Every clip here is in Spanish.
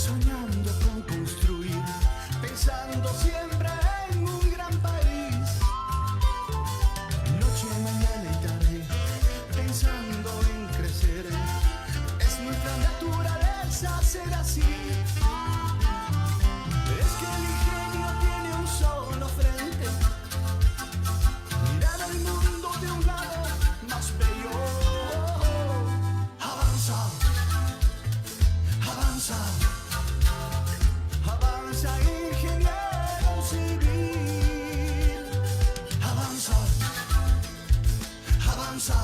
soñando con construir, pensando siempre en un gran país. Noche, mañana y tarde, pensando en crecer. Es nuestra naturaleza ser así. Es que el ingenio tiene un solo frente: mirar al mundo de un lado más bello. Avanza, avanza, avanza, ingeniero civil. Avanza, avanza,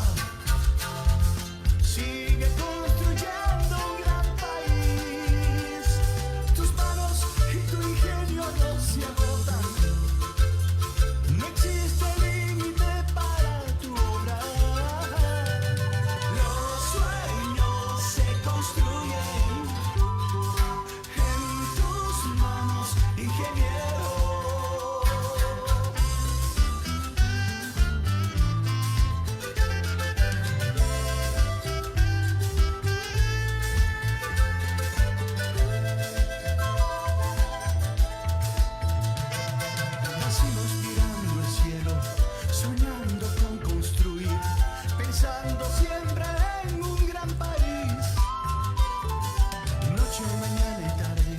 sigue construyendo un gran país. Tus manos y tu ingenio no se agotan. No existe límite para tu obra. Los sueños se construyen en tus manos, ingeniero. Nacimos mirando el cielo, soñando con construir, pensando siempre en un gran país. Noche, mañana y tarde,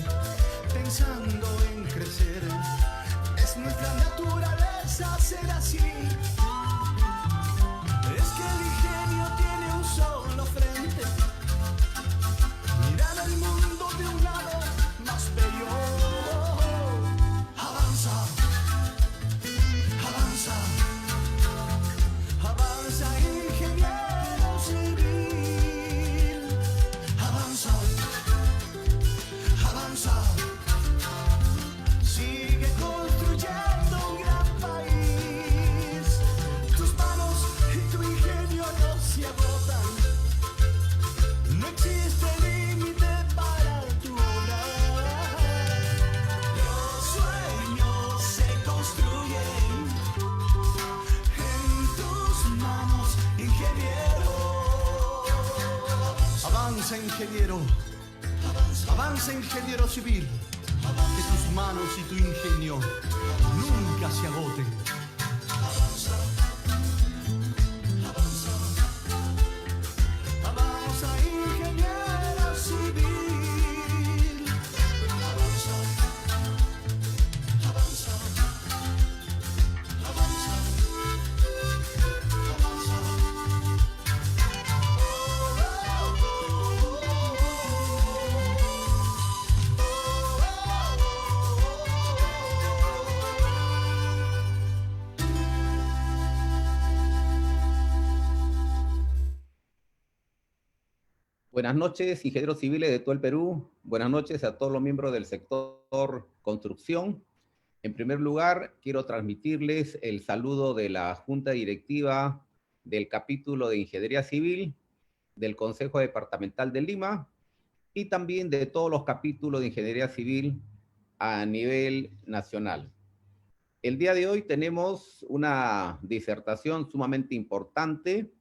pensando en crecer. Es nuestra naturaleza ser así. Es que el ingenio tiene un solo frente: mirar al mundo de un lado más bello. Avanza, avanza, avanza, ingeniero civil. Avanza, avanza, sigue construyendo un gran país. Tus manos y tu ingenio no se agotan. No existe límite para tu obra. Los sueños se construyen en tus manos, ingeniero. Avanza, ingeniero. Avanza, ingeniero civil. Que tus manos y tu ingenio nunca se agoten. Avanza, ingeniero civil. Avanza, avanza, avanza, avanza. Buenas noches, ingenieros civiles de todo el Perú. Buenas noches a todos los miembros del sector construcción. En primer lugar, quiero transmitirles el saludo de la Junta Directiva del capítulo de Ingeniería Civil del Consejo Departamental de Lima y también de todos los capítulos de Ingeniería Civil a nivel nacional. El día de hoy tenemos una disertación sumamente importante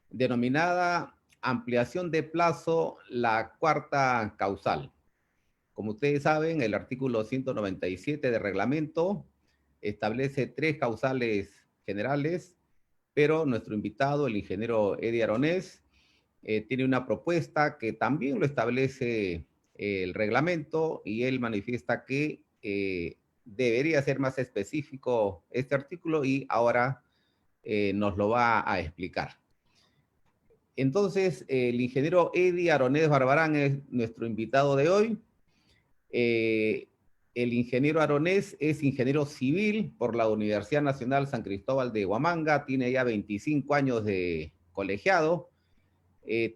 denominada Ampliación de plazo, la cuarta causal. Como ustedes saben, el artículo 197 del reglamento establece 3 causales generales, pero nuestro invitado, el ingeniero Eddie Aronés, tiene una propuesta que también lo establece el reglamento y él manifiesta que debería ser más específico este artículo y ahora nos lo va a explicar. Entonces, el ingeniero Eddie Aronés Barbarán es nuestro invitado de hoy. El ingeniero Aronés es ingeniero civil por la Universidad Nacional San Cristóbal de Huamanga, tiene ya 25 años de colegiado,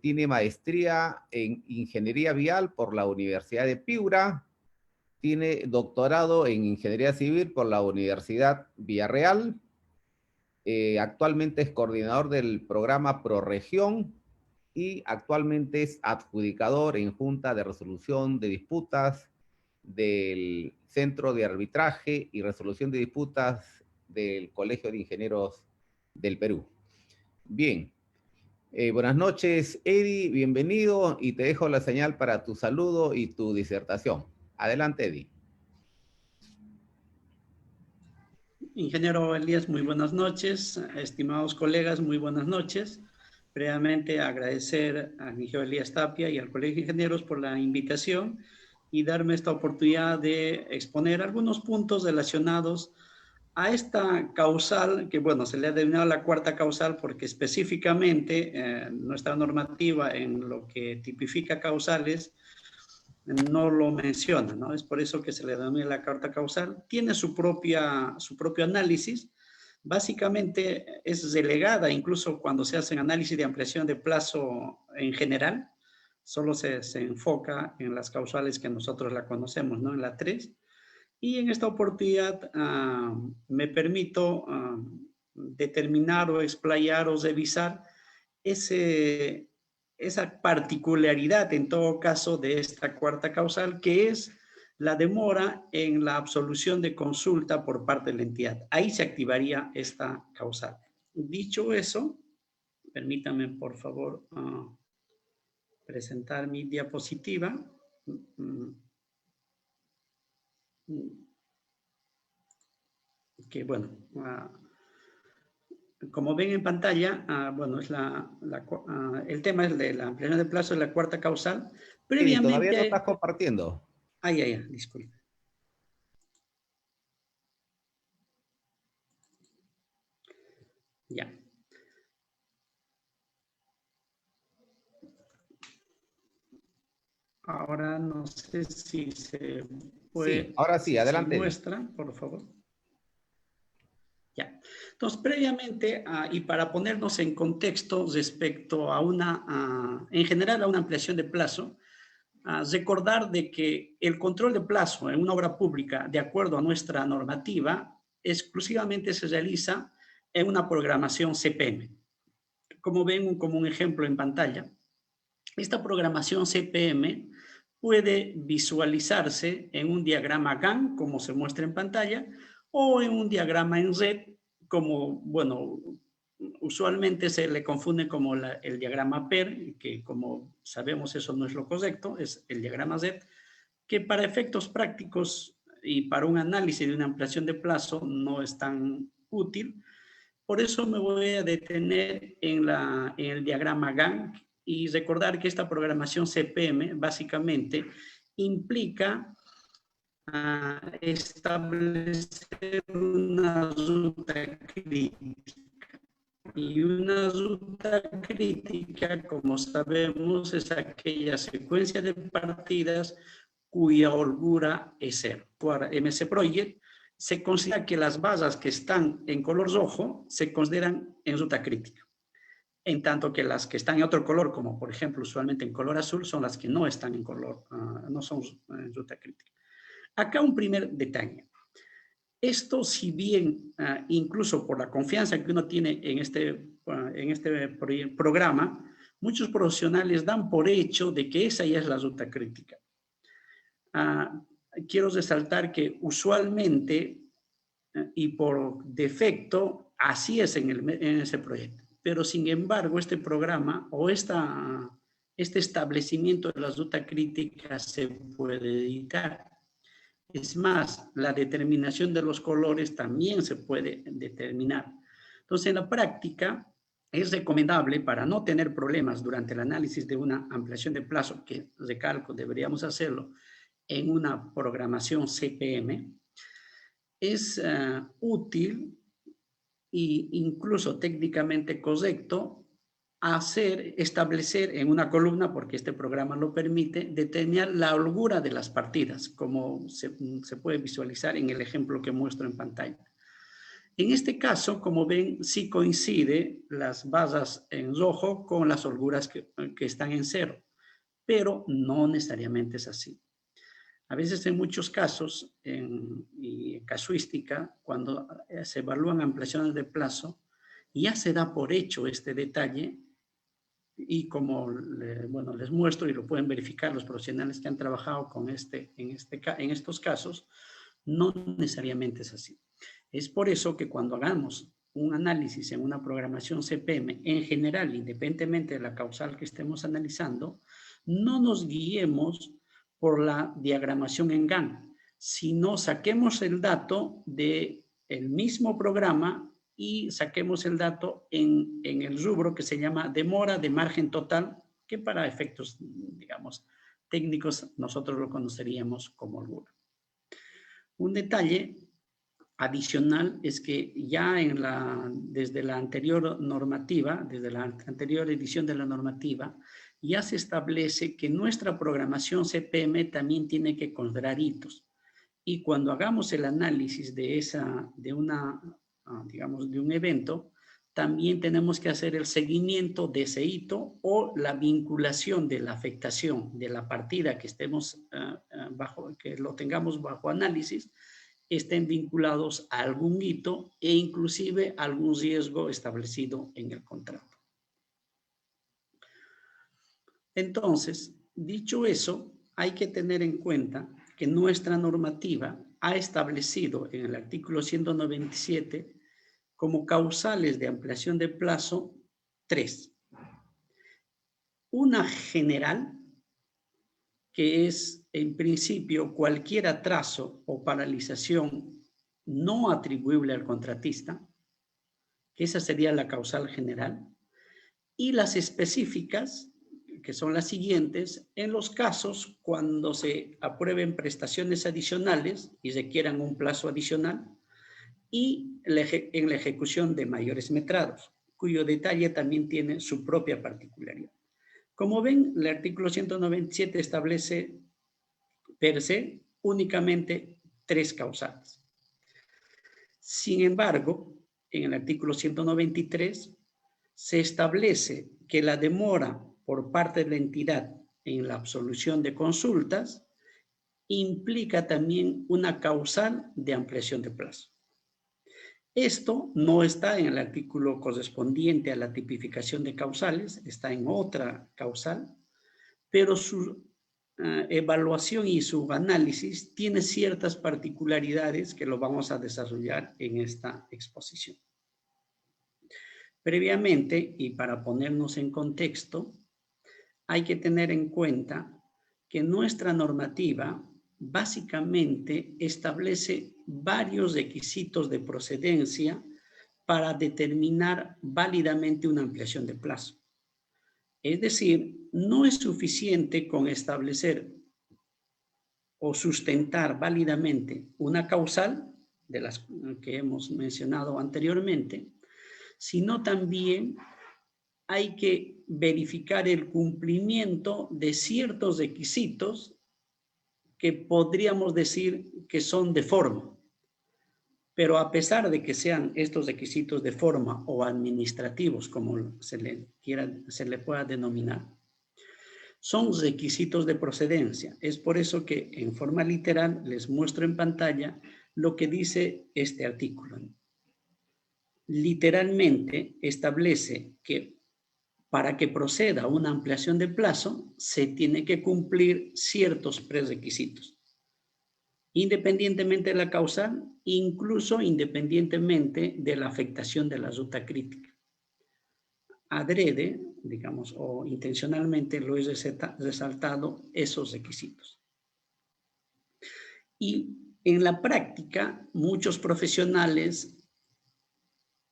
tiene maestría en ingeniería vial por la Universidad de Piura, tiene doctorado en ingeniería civil por la Universidad Villarreal, actualmente es coordinador del programa ProRegión y actualmente es adjudicador en Junta de Resolución de Disputas del Centro de Arbitraje y Resolución de Disputas del Colegio de Ingenieros del Perú. Bien, Buenas noches, Eddie, bienvenido y te dejo la señal para tu saludo y tu disertación. Adelante, Eddie. Ingeniero Elías, muy buenas noches. Estimados colegas, muy buenas noches. Previamente agradecer al ingeniero Elías Tapia y al Colegio de Ingenieros por la invitación y darme esta oportunidad de exponer algunos puntos relacionados a esta causal, que bueno, se le ha denominado la cuarta causal porque específicamente nuestra normativa en lo que tipifica causales no lo menciona, ¿no? Es por eso que se le denomina la cuarta causal. Tiene su propio análisis. Básicamente es delegada, incluso cuando se hacen análisis de ampliación de plazo en general, solo se enfoca en las causales que nosotros la conocemos, ¿no? En la 3. Y en esta oportunidad me permito determinar o explayar o revisar esa particularidad en todo caso de esta cuarta causal, que es la demora en la absolución de consulta por parte de la entidad. Ahí se activaría esta causal. Dicho eso, permítanme por favor presentar mi diapositiva. Que bueno, como ven en pantalla, bueno, es el tema es de la ampliación de plazo de la cuarta causal. Eddie, todavía no estás compartiendo. Ya, disculpe. Ya. Ahora no sé si se puede... Sí, ahora sí, adelante. Se muestra, por favor. Ya. Entonces, previamente, y para ponernos en contexto respecto a en general a una ampliación de plazo, recordar de que el control de plazo en una obra pública, de acuerdo a nuestra normativa, exclusivamente se realiza en una programación CPM. Como ven, como un ejemplo en pantalla, esta programación CPM puede visualizarse en un diagrama Gantt, como se muestra en pantalla, o en un diagrama en red, como, bueno, usualmente se le confunde como el diagrama PER, que como sabemos eso no es lo correcto, es el diagrama Z, que para efectos prácticos y para un análisis de una ampliación de plazo no es tan útil. Por eso me voy a detener en el diagrama Gantt y recordar que esta programación CPM básicamente implica establecer una ruta crítica. Y una ruta crítica, como sabemos, es aquella secuencia de partidas cuya holgura es cero. Por MS Project se considera que las basas que están en color rojo se consideran en ruta crítica, en tanto que las que están en otro color, como por ejemplo usualmente en color azul, son las que no están en color, no son en ruta crítica. Acá un primer detalle. Esto, si bien incluso por la confianza que uno tiene en este programa, muchos profesionales dan por hecho de que esa ya es la ruta crítica. Quiero resaltar que usualmente y por defecto así es en ese proyecto. Pero sin embargo este programa o este establecimiento de la ruta crítica se puede editar. Es más, la determinación de los colores también se puede determinar. Entonces, en la práctica, es recomendable para no tener problemas durante el análisis de una ampliación de plazo, que recalco, deberíamos hacerlo en una programación CPM, es útil e incluso técnicamente correcto establecer en una columna, porque este programa lo permite, determinar la holgura de las partidas, como se puede visualizar en el ejemplo que muestro en pantalla. En este caso, como ven, sí coincide las basas en rojo con las holguras que están en cero, pero no necesariamente es así. A veces en muchos casos, y en casuística, cuando se evalúan ampliaciones de plazo, ya se da por hecho este detalle y como bueno, les muestro y lo pueden verificar los profesionales que han trabajado con en estos casos, no necesariamente es así. Es por eso que cuando hagamos un análisis en una programación CPM, en general, independientemente de la causal que estemos analizando, no nos guiemos por la diagramación en GAN, sino saquemos el dato del mismo programa y saquemos el dato en el rubro que se llama demora de margen total, que para efectos, digamos, técnicos nosotros lo conoceríamos como rubro. Un detalle adicional es que ya desde la anterior normativa, desde la anterior edición de la normativa, ya se establece que nuestra programación CPM también tiene que considerar hitos. Y cuando hagamos el análisis de un evento, también tenemos que hacer el seguimiento de ese hito o la vinculación de la afectación de la partida que estemos que lo tengamos bajo análisis, estén vinculados a algún hito e inclusive a algún riesgo establecido en el contrato. Entonces, dicho eso, hay que tener en cuenta que nuestra normativa ha establecido en el artículo 197 como causales de ampliación de plazo 3. Una general, que es en principio cualquier atraso o paralización no atribuible al contratista, que esa sería la causal general, y las específicas, que son las siguientes, en los casos cuando se aprueben prestaciones adicionales y requieran un plazo adicional, y en la ejecución de mayores metrados, cuyo detalle también tiene su propia particularidad. Como ven, el artículo 197 establece per se únicamente 3 causales. Sin embargo, en el artículo 193 se establece que la demora por parte de la entidad en la absolución de consultas implica también una causal de ampliación de plazo. Esto no está en el artículo correspondiente a la tipificación de causales, está en otra causal, pero su evaluación y su análisis tiene ciertas particularidades que lo vamos a desarrollar en esta exposición. Previamente, y para ponernos en contexto, hay que tener en cuenta que nuestra normativa básicamente establece varios requisitos de procedencia para determinar válidamente una ampliación de plazo. Es decir, no es suficiente con establecer o sustentar válidamente una causal de las que hemos mencionado anteriormente, sino también hay que verificar el cumplimiento de ciertos requisitos que podríamos decir que son de forma. Pero a pesar de que sean estos requisitos de forma o administrativos, como se le pueda denominar, son requisitos de procedencia. Es por eso que en forma literal les muestro en pantalla lo que dice este artículo. Literalmente establece que para que proceda una ampliación de plazo se tiene que cumplir ciertos prerequisitos, independientemente de la causal, incluso independientemente de la afectación de la ruta crítica. Adrede, digamos, o intencionalmente lo he resaltado esos requisitos. Y en la práctica, muchos profesionales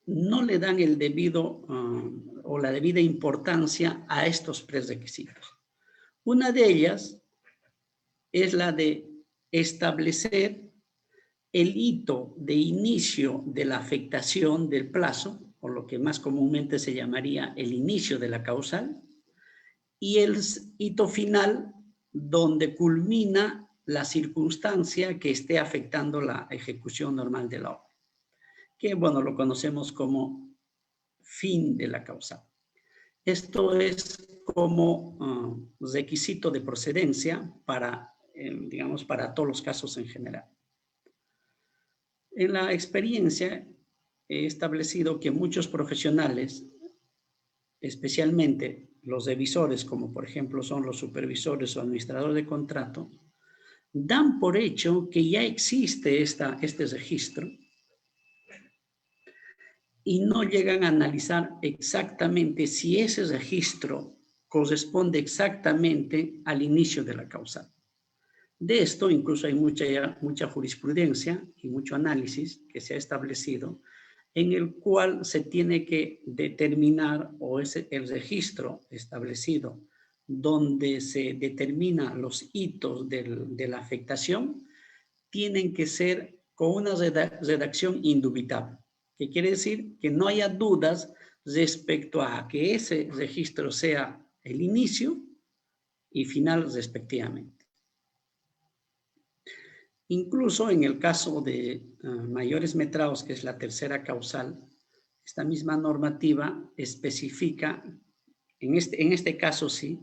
no le dan el debido o la debida importancia a estos prerequisitos. Una de ellas es la de establecer el hito de inicio de la afectación del plazo, o lo que más comúnmente se llamaría el inicio de la causal, y el hito final donde culmina la circunstancia que esté afectando la ejecución normal de la obra, que, bueno, lo conocemos como fin de la causal. Esto es como requisito de procedencia para, digamos, para todos los casos en general. En la experiencia he establecido que muchos profesionales, especialmente los revisores, como por ejemplo son los supervisores o administradores de contrato, dan por hecho que ya existe este registro y no llegan a analizar exactamente si ese registro corresponde exactamente al inicio de la causal. De esto incluso hay mucha jurisprudencia y mucho análisis que se ha establecido en el cual se tiene que determinar, o es el registro establecido donde se determinan los hitos de la afectación, tienen que ser con una redacción indubitable, que quiere decir que no haya dudas respecto a que ese registro sea el inicio y final respectivamente. Incluso en el caso de mayores metrados, que es la tercera causal, esta misma normativa especifica, en este caso sí,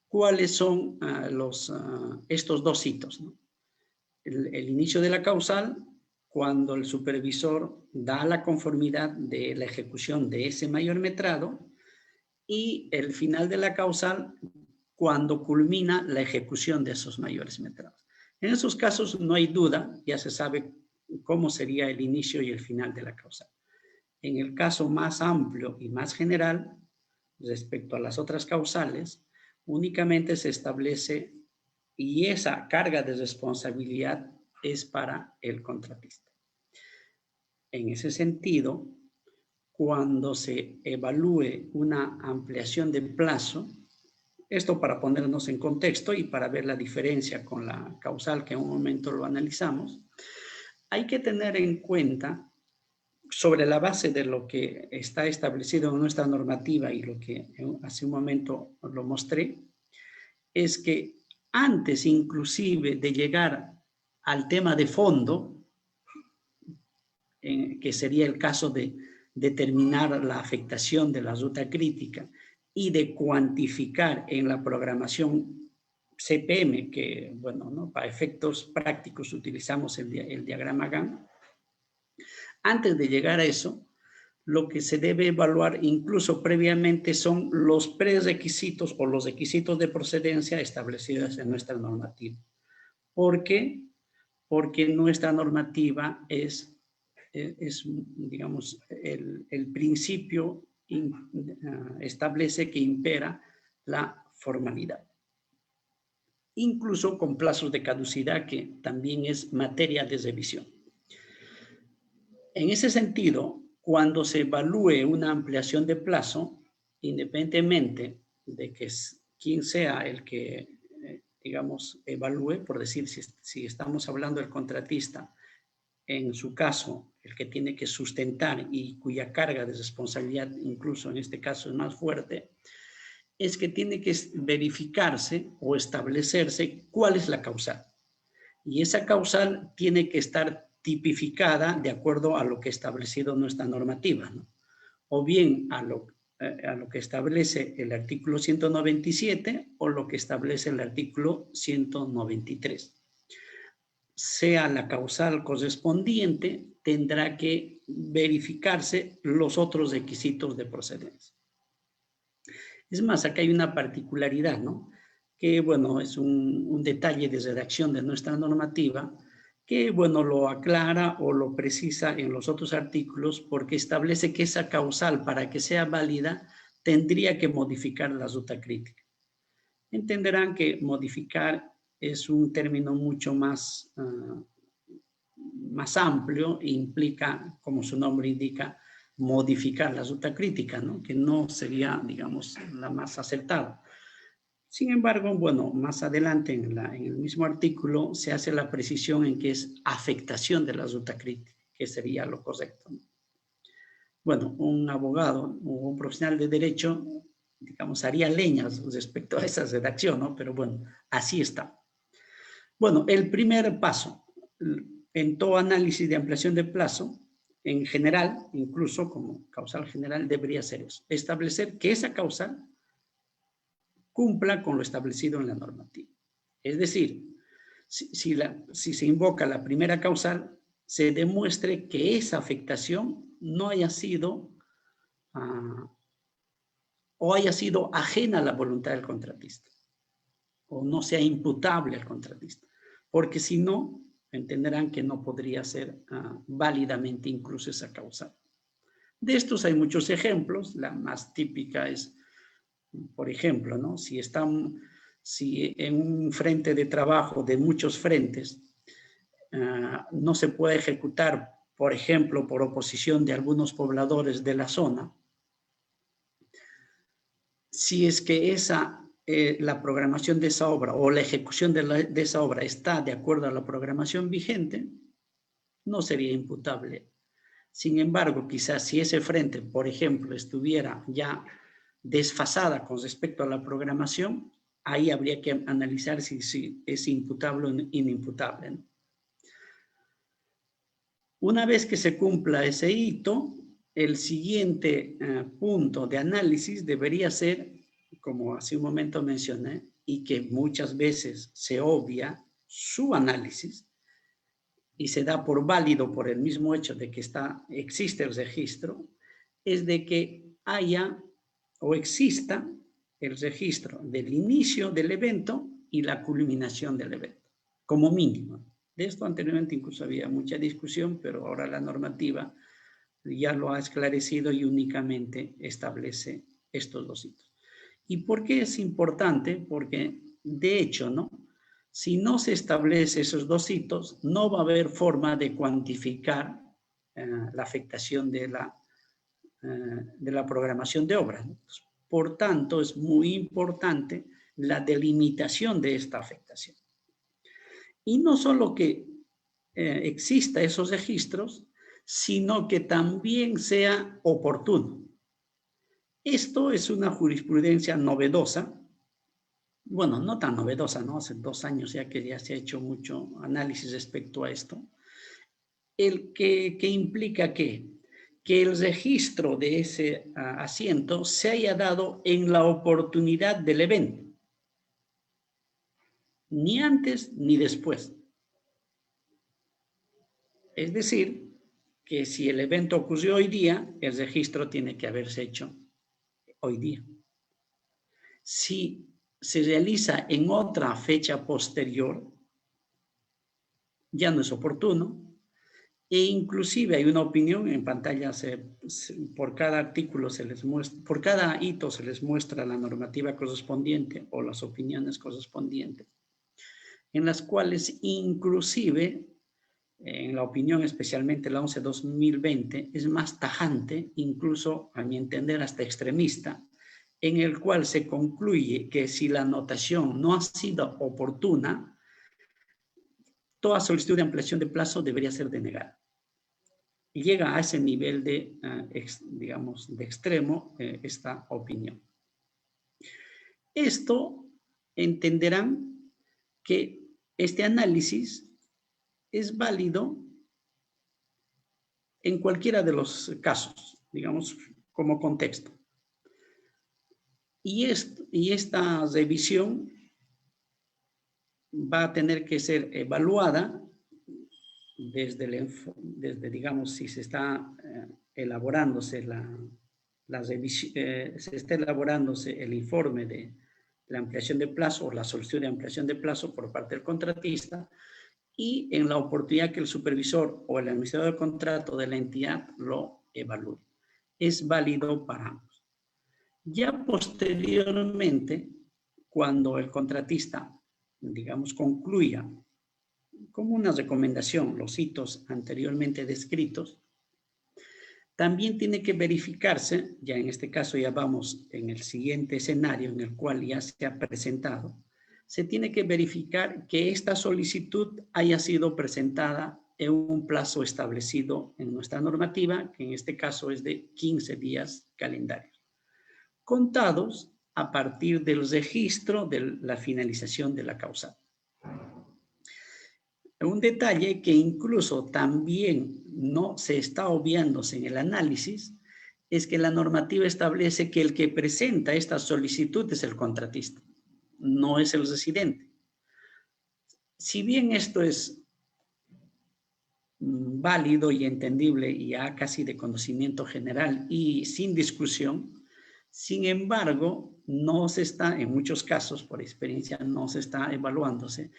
cuáles son estos dos hitos, ¿no? El inicio de la causal, cuando el supervisor da la conformidad de la ejecución de ese mayor metrado, y el final de la causal, cuando culmina la ejecución de esos mayores metrados. En esos casos no hay duda, ya se sabe cómo sería el inicio y el final de la causal. En el caso más amplio y más general, respecto a las otras causales, únicamente se establece, y esa carga de responsabilidad es para el contratista. En ese sentido, cuando se evalúe una ampliación de plazo, esto para ponernos en contexto y para ver la diferencia con la causal que en un momento lo analizamos, hay que tener en cuenta, sobre la base de lo que está establecido en nuestra normativa y lo que hace un momento lo mostré, es que antes inclusive de llegar al tema de fondo, que sería el caso de determinar la afectación de la ruta crítica y de cuantificar en la programación CPM, que, bueno, ¿no?, para efectos prácticos utilizamos el diagrama Gantt. Antes de llegar a eso, lo que se debe evaluar incluso previamente son los prerequisitos o los requisitos de procedencia establecidos en nuestra normativa. ¿Por qué? Porque nuestra normativa es digamos, el principio establece que impera la formalidad. Incluso con plazos de caducidad, que también es materia de revisión. En ese sentido, cuando se evalúe una ampliación de plazo, independientemente de que quien sea el que, digamos, evalúe, por decir, si estamos hablando del contratista, en su caso, el que tiene que sustentar y cuya carga de responsabilidad, incluso en este caso es más fuerte, es que tiene que verificarse o establecerse cuál es la causal. Y esa causal tiene que estar tipificada de acuerdo a lo que ha establecido nuestra normativa, ¿no? O bien a lo que establece el artículo 197 o lo que establece el artículo 193. Sea la causal correspondiente, tendrá que verificarse los otros requisitos de procedencia. Es más, acá hay una particularidad, ¿no?, que, bueno, es un detalle de redacción de nuestra normativa, que, bueno, lo aclara o lo precisa en los otros artículos, porque establece que esa causal, para que sea válida, tendría que modificar la ruta crítica. Entenderán que modificar es un término mucho más amplio e implica, como su nombre indica, modificar la ruta crítica, ¿no?, que no sería, digamos, la más acertada. Sin embargo, bueno, más adelante en el mismo artículo se hace la precisión en que es afectación de la ruta crítica, que sería lo correcto, ¿no? Bueno, un abogado o un profesional de derecho, digamos, haría leñas respecto a esa redacción, ¿no? Pero bueno, así está. Bueno, el primer paso en todo análisis de ampliación de plazo, en general, incluso como causal general, debería ser eso: establecer que esa causal cumpla con lo establecido en la normativa. Es decir, si se invoca la primera causal, se demuestre que esa afectación no haya sido o haya sido ajena a la voluntad del contratista, o no sea imputable al contratista, porque si no, entenderán que no podría ser válidamente incluso esa causal. De estos hay muchos ejemplos. La más típica es, por ejemplo, ¿no? Si en un frente de trabajo de muchos frentes no se puede ejecutar, por ejemplo, por oposición de algunos pobladores de la zona, si es que la programación de esa obra o la ejecución de esa obra está de acuerdo a la programación vigente, no sería imputable. Sin embargo, quizás si ese frente, por ejemplo, estuviera ya desfasada con respecto a la programación, ahí habría que analizar si es imputable o inimputable, ¿no? Una vez que se cumpla ese hito, el siguiente punto de análisis debería ser, como hace un momento mencioné, y que muchas veces se obvia su análisis y se da por válido por el mismo hecho de que existe el registro, es de que haya o exista el registro del inicio del evento y la culminación del evento, como mínimo. De esto anteriormente incluso había mucha discusión, pero ahora la normativa ya lo ha esclarecido y únicamente establece estos dos hitos. ¿Y por qué es importante? Porque, de hecho, ¿no? Si no se establece esos dos hitos, no va a haber forma de cuantificar la afectación de la programación de obras, ¿no? Por tanto, es muy importante la delimitación de esta afectación. Y no solo que exista esos registros, sino que también sea oportuno. Esto es una jurisprudencia novedosa. Bueno, no tan novedosa, ¿no? Hace 2 años ya que ya se ha hecho mucho análisis respecto a esto. Que implica que el registro de ese asiento se haya dado en la oportunidad del evento. Ni antes ni después. Es decir, que si el evento ocurrió hoy día, el registro tiene que haberse hecho hoy día. Si se realiza en otra fecha posterior, ya no es oportuno, e inclusive hay una opinión en pantalla, por cada artículo por cada hito se les muestra la normativa correspondiente o las opiniones correspondientes, en las cuales inclusive, en la opinión especialmente la 11/2020, es más tajante, incluso a mi entender hasta extremista, en el cual se concluye que si la anotación no ha sido oportuna, toda solicitud de ampliación de plazo debería ser denegada. Y llega a ese nivel de, digamos, de extremo esta opinión. Esto entenderán que este análisis es válido en cualquiera de los casos, digamos, como contexto. Y esta revisión va a tener que ser evaluada desde digamos, si se está elaborándose se está elaborándose el informe de la ampliación de plazo o la solicitud de ampliación de plazo por parte del contratista, y en la oportunidad que el supervisor o el administrador del contrato de la entidad lo evalúe. Es válido para ambos. Ya posteriormente, cuando el contratista, digamos, concluya como una recomendación los hitos anteriormente descritos, también tiene que verificarse, ya en este caso ya vamos en el siguiente escenario en el cual ya se ha presentado, se tiene que verificar que esta solicitud haya sido presentada en un plazo establecido en nuestra normativa, que en este caso es de 15 días calendarios, contados a partir del registro de la finalización de la causal. Un detalle que incluso también no se está obviándose en el análisis es que la normativa establece que el que presenta esta solicitud es el contratista, no es el residente. Si bien esto es válido y entendible y ya casi de conocimiento general y sin discusión, sin embargo, no se está, en muchos casos, por experiencia, no se está evaluándose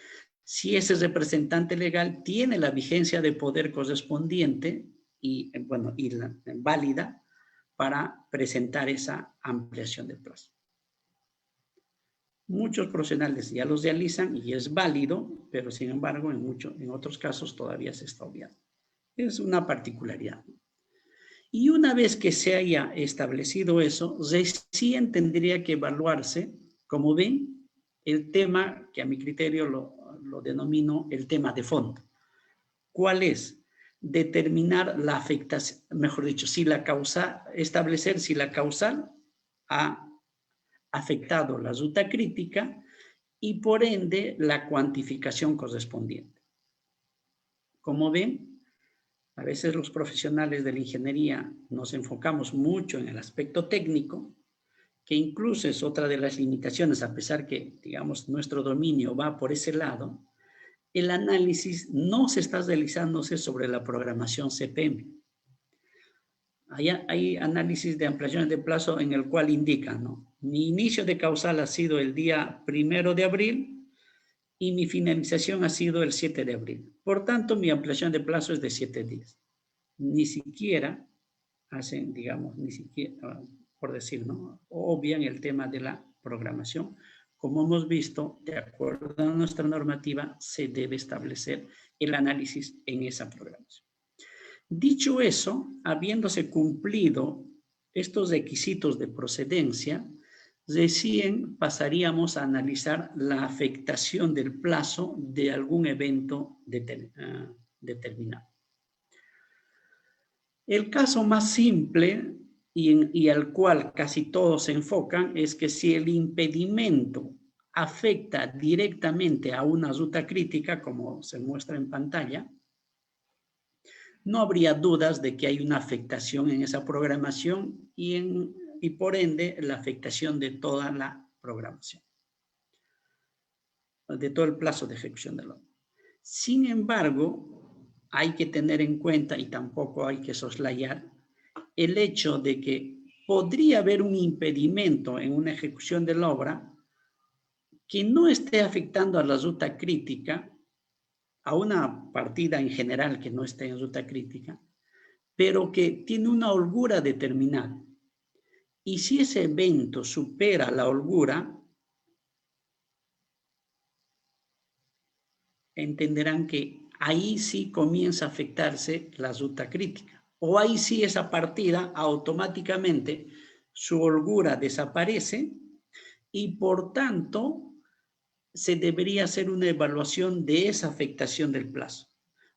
si ese representante legal tiene la vigencia de poder correspondiente y, bueno, y válida para presentar esa ampliación de plazo. Muchos profesionales ya los realizan y es válido, pero sin embargo en otros casos todavía se está obviando. Es una particularidad. Y una vez que se haya establecido eso, recién tendría que evaluarse, como ven, el tema que a mi criterio lo denomino el tema de fondo. ¿Cuál es? Determinar la afectación, mejor dicho, establecer si la causal ha afectado la ruta crítica y por ende la cuantificación correspondiente. Como ven, a veces los profesionales de la ingeniería nos enfocamos mucho en el aspecto técnico, que incluso es otra de las limitaciones, a pesar que, digamos, nuestro dominio va por ese lado. El análisis no se está realizándose sobre la programación CPM. Hay análisis de ampliaciones de plazo en el cual indican, ¿no? Mi inicio de causal ha sido el día 1 de abril y mi finalización ha sido el 7 de abril. Por tanto, mi ampliación de plazo es de 7 días. Ni siquiera hacen, digamos, ni siquiera, por decir, ¿no? Obvian el tema de la programación. Como hemos visto, de acuerdo a nuestra normativa, se debe establecer el análisis en esa programación. Dicho eso, habiéndose cumplido estos requisitos de procedencia, recién pasaríamos a analizar la afectación del plazo de algún evento determinado. El caso más simple y al cual casi todos se enfocan es que si el impedimento afecta directamente a una ruta crítica, como se muestra en pantalla, no habría dudas de que hay una afectación en esa programación y por ende la afectación de toda la programación, de todo el plazo de ejecución del obra. Sin embargo, hay que tener en cuenta y tampoco hay que soslayar el hecho de que podría haber un impedimento en una ejecución de la obra que no esté afectando a la ruta crítica, a una partida en general que no esté en ruta crítica, pero que tiene una holgura determinada. Y si ese evento supera la holgura, entenderán que ahí sí comienza a afectarse la ruta crítica. O ahí sí esa partida automáticamente su holgura desaparece y por tanto se debería hacer una evaluación de esa afectación del plazo.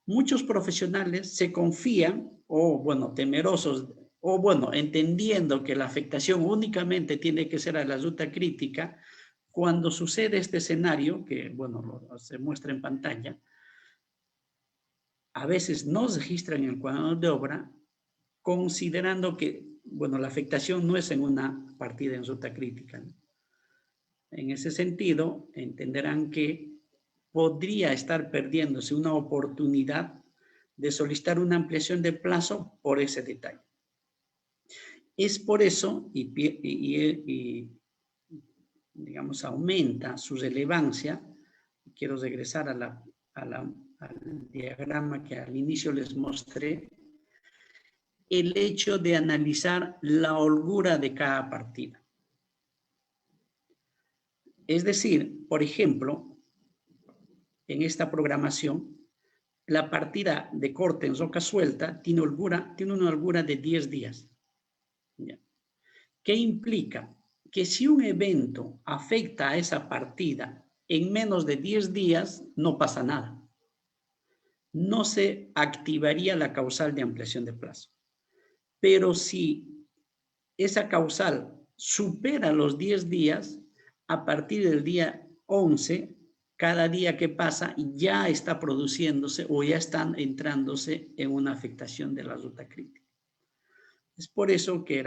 Muchos profesionales se confían o, bueno, temerosos o, bueno, entendiendo que la afectación únicamente tiene que ser a la ruta crítica, cuando sucede este escenario, que, bueno, se muestra en pantalla, a veces no registran en el cuaderno de obra, considerando que, bueno, la afectación no es en una partida en ruta crítica, ¿no? En ese sentido, entenderán que podría estar perdiéndose una oportunidad de solicitar una ampliación de plazo por ese detalle. Es por eso, digamos, aumenta su relevancia. Quiero regresar al diagrama que al inicio les mostré, el hecho de analizar la holgura de cada partida. Es decir, por ejemplo, en esta programación, la partida de corte en roca suelta tiene una holgura de 10 días. ¿Ya? ¿Qué implica? Que si un evento afecta a esa partida en menos de 10 días, no pasa nada. No se activaría la causal de ampliación de plazo. Pero si esa causal supera los 10 días, a partir del día 11, cada día que pasa ya está produciéndose o ya están entrándose en una afectación de la ruta crítica. Es por eso que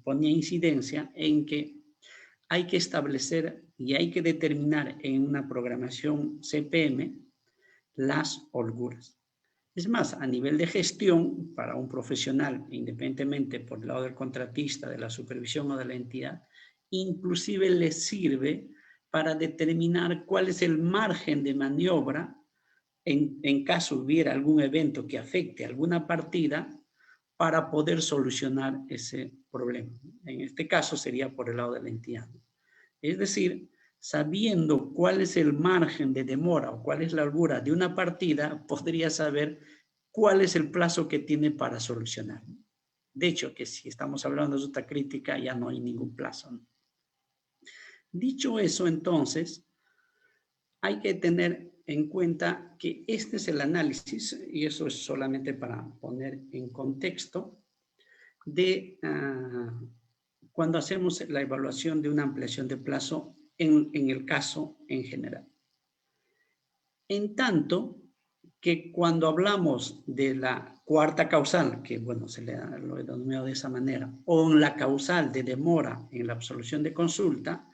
ponía incidencia en que hay que establecer y hay que determinar en una programación CPM las holguras. Es más, a nivel de gestión, para un profesional, independientemente por el lado del contratista, de la supervisión o de la entidad, inclusive les sirve para determinar cuál es el margen de maniobra en caso hubiera algún evento que afecte alguna partida para poder solucionar ese problema. En este caso sería por el lado de la entidad. Es decir, sabiendo cuál es el margen de demora o cuál es la holgura de una partida, podría saber cuál es el plazo que tiene para solucionar. De hecho, que si estamos hablando de ruta crítica, ya no hay ningún plazo, ¿no? Dicho eso, entonces, hay que tener en cuenta que este es el análisis, y eso es solamente para poner en contexto, de cuando hacemos la evaluación de una ampliación de plazo en el caso en general. En tanto que cuando hablamos de la cuarta causal, que bueno, lo he denominado de esa manera, o en la causal de demora en la absolución de consulta,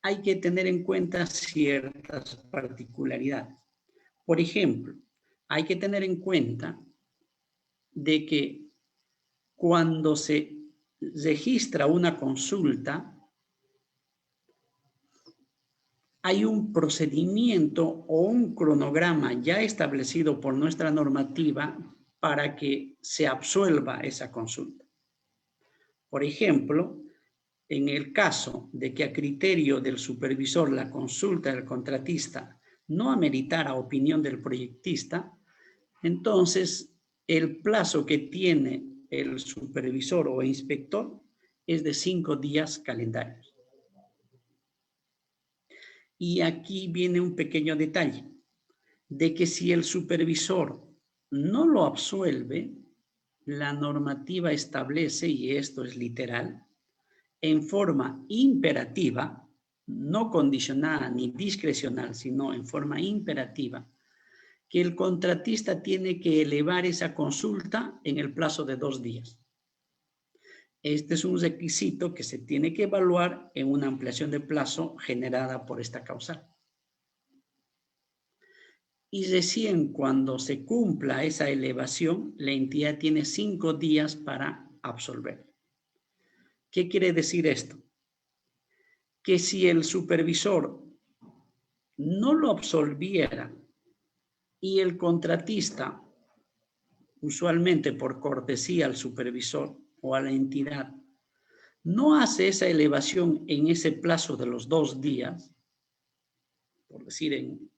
hay que tener en cuenta ciertas particularidades. Por ejemplo, hay que tener en cuenta de que cuando se registra una consulta, hay un procedimiento o un cronograma ya establecido por nuestra normativa para que se absuelva esa consulta. Por ejemplo, en el caso de que a criterio del supervisor la consulta del contratista no ameritara opinión del proyectista, entonces el plazo que tiene el supervisor o inspector es de 5 días calendarios. Y aquí viene un pequeño detalle, de que si el supervisor no lo absuelve, la normativa establece, y esto es literal, en forma imperativa, no condicionada ni discrecional, sino en forma imperativa, que el contratista tiene que elevar esa consulta en el plazo de 2 días. Este es un requisito que se tiene que evaluar en una ampliación de plazo generada por esta causal. Y recién cuando se cumpla esa elevación, la entidad tiene 5 días para absolver. ¿Qué quiere decir esto? Que si el supervisor no lo absolviera y el contratista, usualmente por cortesía al supervisor o a la entidad, no hace esa elevación en ese plazo de los 2 días, por decir en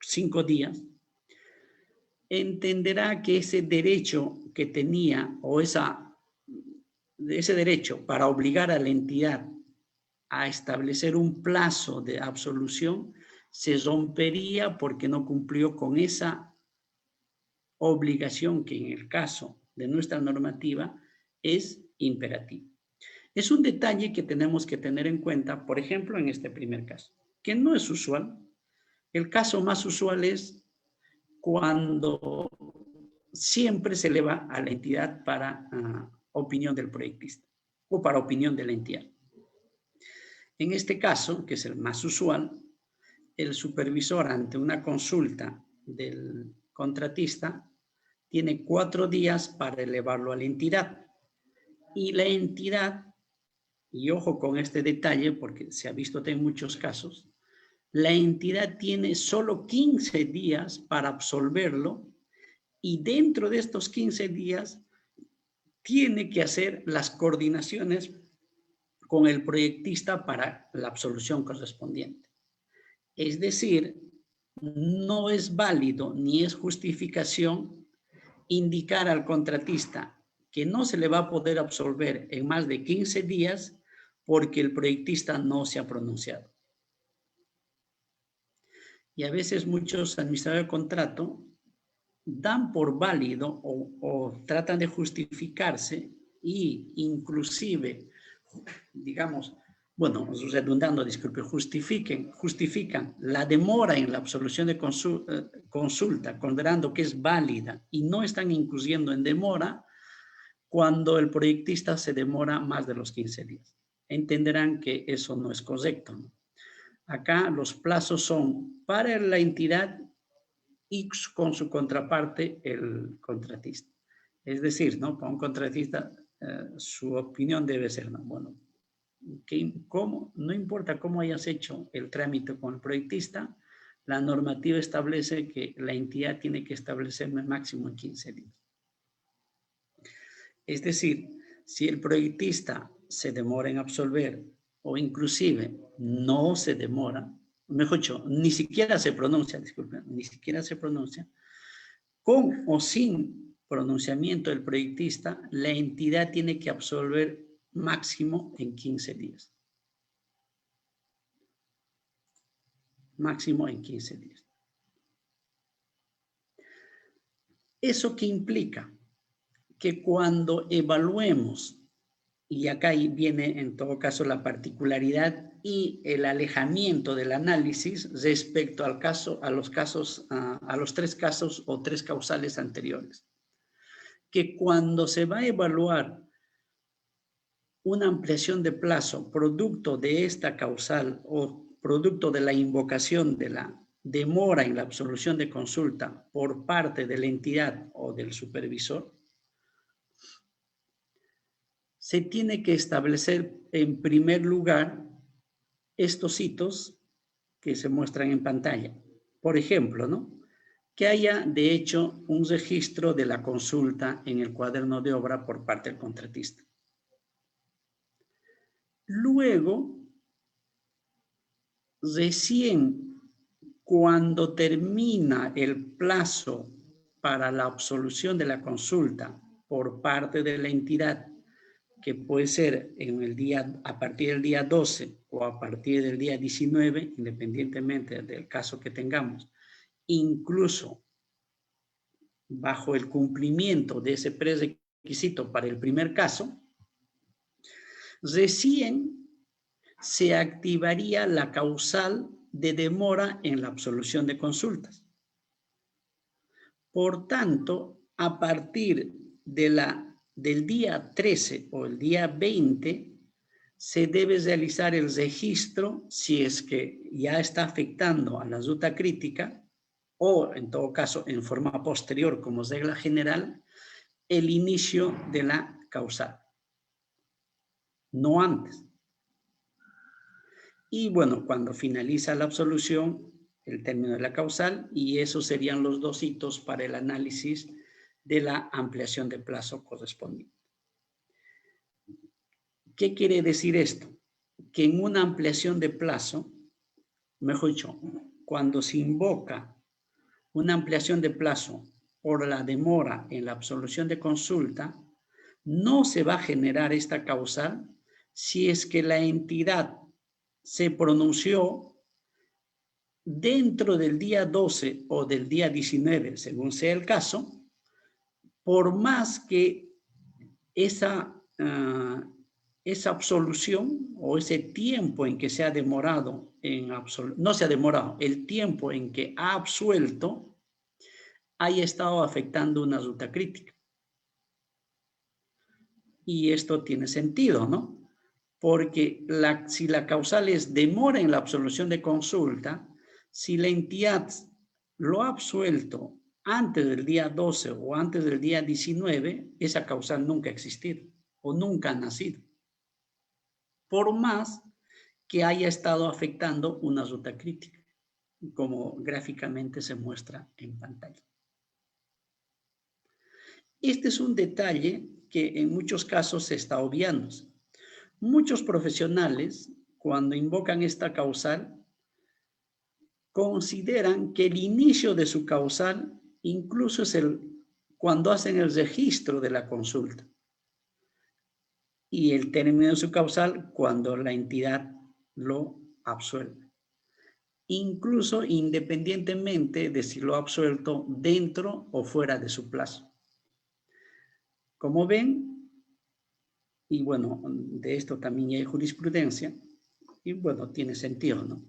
5 días, entenderá que ese derecho que tenía o ese derecho para obligar a la entidad a establecer un plazo de absolución se rompería porque no cumplió con esa obligación que en el caso de nuestra normativa es imperativa. Es un detalle que tenemos que tener en cuenta, por ejemplo, en este primer caso, que no es usual. El caso más usual es cuando siempre se eleva a la entidad para opinión del proyectista o para opinión de la entidad. En este caso, que es el más usual, el supervisor ante una consulta del contratista tiene 4 días para elevarlo a la entidad. Y la entidad, y ojo con este detalle porque se ha visto en muchos casos, la entidad tiene solo 15 días para absolverlo y dentro de estos 15 días tiene que hacer las coordinaciones con el proyectista para la absolución correspondiente. Es decir, no es válido ni es justificación indicar al contratista que no se le va a poder absolver en más de 15 días porque el proyectista no se ha pronunciado. Y a veces muchos administradores de contrato dan por válido o tratan de justificarse y inclusive, digamos, bueno, redundando, disculpe, justifican la demora en la absolución de consulta, considerando que es válida y no están incluyendo en demora cuando el proyectista se demora más de los 15 días. Entenderán que eso no es correcto, ¿no? Acá los plazos son para la entidad y con su contraparte, el contratista. Es decir, ¿no? Para un contratista, su opinión debe ser, ¿no? Bueno, no importa cómo hayas hecho el trámite con el proyectista, la normativa establece que la entidad tiene que establecerme máximo en 15 días. Es decir, si el proyectista se demora en absolver o inclusive no se demora, mejor dicho, ni siquiera se pronuncia, disculpen, ni siquiera se pronuncia, con o sin pronunciamiento del proyectista, la entidad tiene que absolver máximo en 15 días. Máximo en 15 días. ¿Eso qué implica? Que cuando evaluemos, y acá viene en todo caso la particularidad y el alejamiento del análisis respecto al caso, a los tres casos o tres causales anteriores, que cuando se va a evaluar una ampliación de plazo producto de esta causal o producto de la invocación de la demora en la absolución de consulta por parte de la entidad o del supervisor, se tiene que establecer en primer lugar estos hitos que se muestran en pantalla. Por ejemplo, ¿no? Que haya de hecho un registro de la consulta en el cuaderno de obra por parte del contratista. Luego, recién cuando termina el plazo para la absolución de la consulta por parte de la entidad, que puede ser a partir del día 12 o a partir del día 19, independientemente del caso que tengamos, incluso bajo el cumplimiento de ese prerequisito para el primer caso, recién se activaría la causal de demora en la absolución de consultas. Por tanto, a partir del día 13 o el día 20, se debe realizar el registro si es que ya está afectando a la ruta crítica o, en todo caso, en forma posterior, como regla general, el inicio de la causal. No antes. Y bueno, cuando finaliza la absolución, el término de la causal, y esos serían los dos hitos para el análisis de la ampliación de plazo correspondiente. ¿Qué quiere decir esto? Que en una ampliación de plazo, mejor dicho, cuando se invoca una ampliación de plazo por la demora en la absolución de consulta, no se va a generar esta causal si es que la entidad se pronunció dentro del día 12 o del día 19, según sea el caso, por más que esa absolución o ese tiempo en que se ha demorado, no se ha demorado, el tiempo en que ha absuelto haya estado afectando una ruta crítica. Y esto tiene sentido, ¿no? Porque si la causal es demora en la absolución de consulta, si la entidad lo ha absuelto antes del día 12 o antes del día 19, esa causal nunca ha existido o nunca ha nacido. Por más que haya estado afectando una ruta crítica, como gráficamente se muestra en pantalla. Este es un detalle que en muchos casos se está obviando. Muchos profesionales, cuando invocan esta causal, consideran que el inicio de su causal incluso es cuando hacen el registro de la consulta. Y el término de su causal cuando la entidad lo absuelve. Incluso independientemente de si lo ha absuelto dentro o fuera de su plazo. Como ven, y bueno, de esto también hay jurisprudencia, y bueno, tiene sentido, ¿no?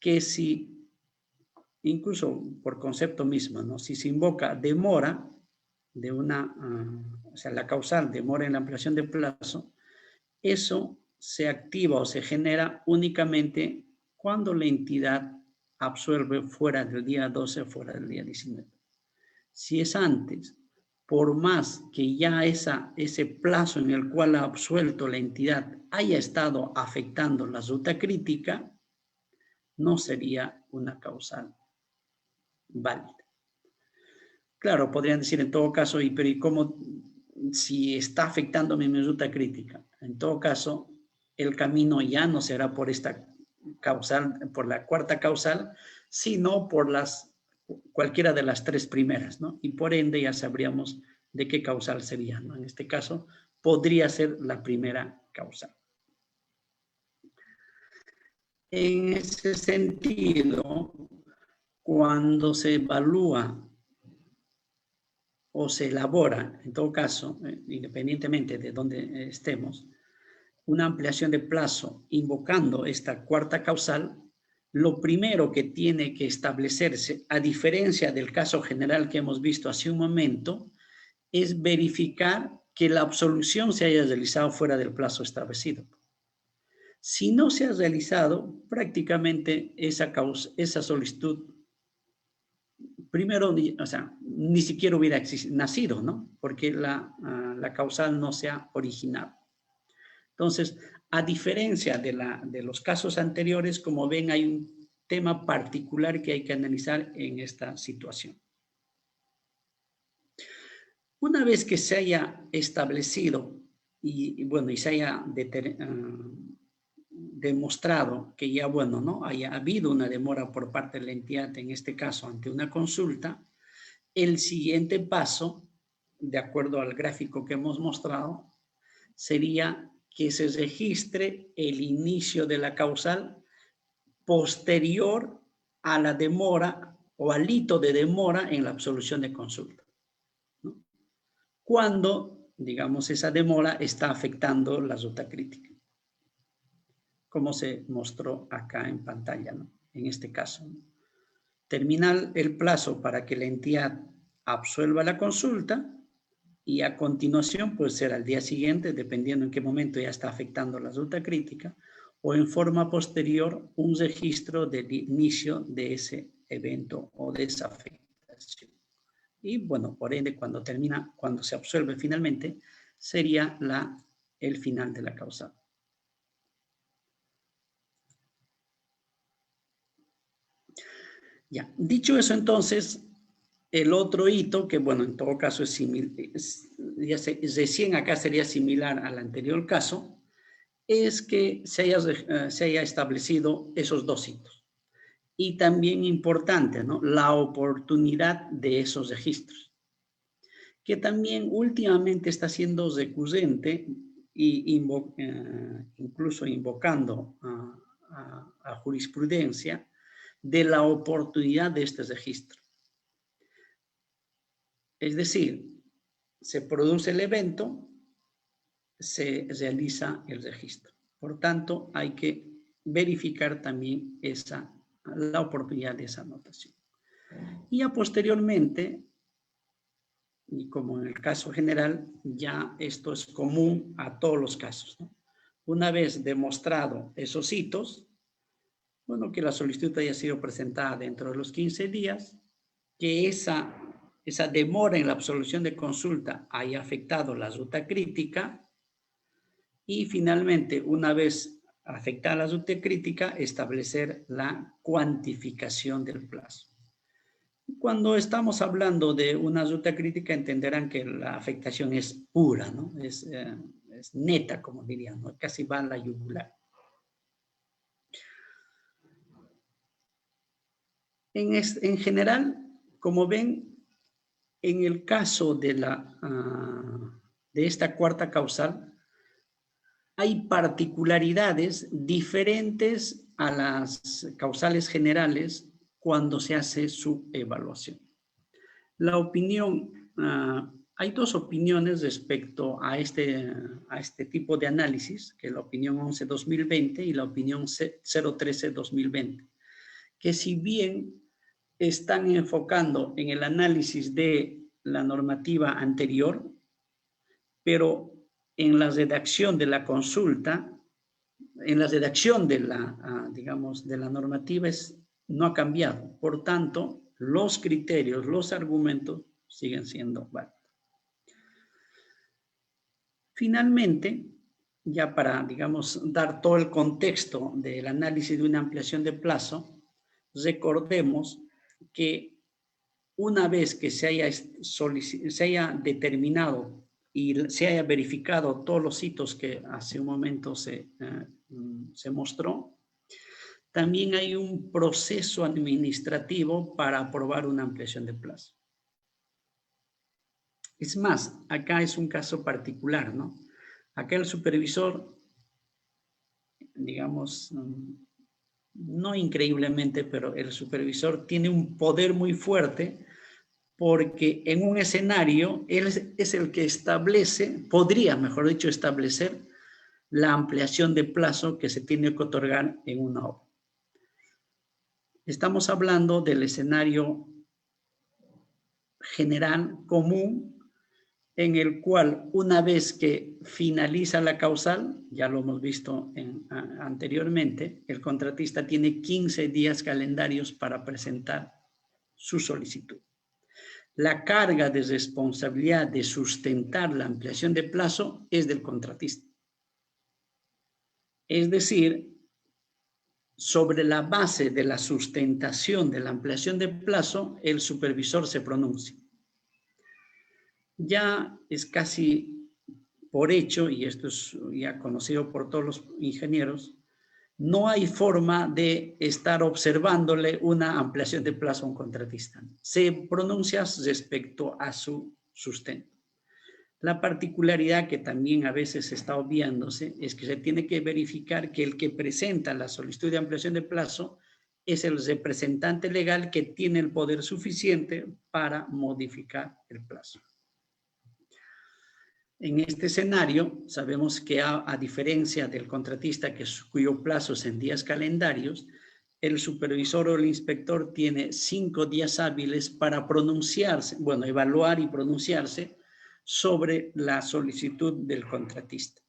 Que si, incluso por concepto mismo, ¿no? Si se invoca demora de o sea, la causal demora en la ampliación de plazo, eso se activa o se genera únicamente cuando la entidad absuelve fuera del día 12 o fuera del día 19. Si es antes, por más que ya ese plazo en el cual ha absuelto la entidad haya estado afectando la ruta crítica, no sería una causal válida. Claro, podrían decir en todo caso, pero ¿y cómo si está afectándome mi ruta crítica. En todo caso, el camino ya no será por esta causal, por la cuarta causal, sino por cualquiera de las tres primeras, ¿no? Y por ende ya sabríamos de qué causal sería, ¿no? En este caso, podría ser la primera causal. En ese sentido, cuando se evalúa o se elabora, en todo caso, independientemente de dónde estemos, una ampliación de plazo invocando esta cuarta causal, lo primero que tiene que establecerse, a diferencia del caso general que hemos visto hace un momento, es verificar que la absolución se haya realizado fuera del plazo establecido. Si no se ha realizado, prácticamente esa solicitud, primero, o sea, ni siquiera hubiera nacido, ¿no? Porque la causal no se ha originado. Entonces, a diferencia de los casos anteriores, como ven, hay un tema particular que hay que analizar en esta situación. Una vez que se haya establecido y se haya demostrado que ya, ¿no? haya habido una demora por parte de la entidad, en este caso ante una consulta, el siguiente paso, de acuerdo al gráfico que hemos mostrado, sería que se registre el inicio de la causal posterior a la demora o al hito de demora en la absolución de consulta, ¿no? Cuando, digamos, esa demora está afectando la ruta crítica, como se mostró acá en pantalla, ¿no? En este caso, ¿no? Termina el plazo para que la entidad absuelva la consulta y a continuación puede ser al día siguiente, dependiendo en qué momento ya está afectando la ruta crítica, o en forma posterior un registro del inicio de ese evento o de esa afectación. Y bueno, por ende, cuando se absuelve finalmente, sería el final de la causal. Ya, dicho eso entonces, el otro hito, que bueno, en todo caso recién acá sería similar al anterior caso, es que se haya establecido esos dos hitos. Y también importante, ¿no? La oportunidad de esos registros, que también últimamente está siendo recurrente y incluso invocando a jurisprudencia de la oportunidad de este registro. Es decir, se produce el evento, se realiza el registro. Por tanto, hay que verificar también la oportunidad de esa anotación. Y ya posteriormente, y como en el caso general, ya esto es común a todos los casos, ¿no? Una vez demostrado esos hitos, bueno, que la solicitud haya sido presentada dentro de los 15 días, que esa demora en la absolución de consulta haya afectado la ruta crítica y finalmente, una vez afectada la ruta crítica, establecer la cuantificación del plazo. Cuando estamos hablando de una ruta crítica, entenderán que la afectación es pura, ¿no? Es neta, como dirían, ¿no? Casi va a la yugular. En general, como ven, en el caso de esta cuarta causal, hay particularidades diferentes a las causales generales cuando se hace su evaluación. La opinión, hay dos opiniones respecto a este tipo de análisis, que es la opinión 11-2020 y la opinión 013-2020, que si bien están enfocando en el análisis de la normativa anterior, pero en la redacción de la consulta, en la redacción de la normativa no ha cambiado. Por tanto, los criterios, los argumentos siguen siendo válidos. Finalmente, ya para, dar todo el contexto del análisis de una ampliación de plazo, recordemos que una vez que se haya determinado y se haya verificado todos los hitos que hace un momento se mostró, también hay un proceso administrativo para aprobar una ampliación de plazo. Es más, acá es un caso particular, ¿no? Acá el supervisor, digamos, no increíblemente, pero el supervisor tiene un poder muy fuerte porque en un escenario él es el que establece, podría, mejor dicho, establecer la ampliación de plazo que se tiene que otorgar en una obra. Estamos hablando del escenario general, común, en el cual una vez que finaliza la causal, ya lo hemos visto anteriormente, el contratista tiene 15 días calendarios para presentar su solicitud. La carga de responsabilidad de sustentar la ampliación de plazo es del contratista. Es decir, sobre la base de la sustentación de la ampliación de plazo, el supervisor se pronuncia. Ya es casi por hecho, y esto es ya conocido por todos los ingenieros, no hay forma de estar observándole una ampliación de plazo a un contratista. Se pronuncia respecto a su sustento. La particularidad que también a veces está obviándose es que se tiene que verificar que el que presenta la solicitud de ampliación de plazo es el representante legal que tiene el poder suficiente para modificar el plazo. En este escenario, sabemos que a diferencia del contratista cuyo plazo es en días calendarios, el supervisor o el inspector tiene 5 días hábiles para pronunciarse, bueno, evaluar y pronunciarse sobre la solicitud del contratista.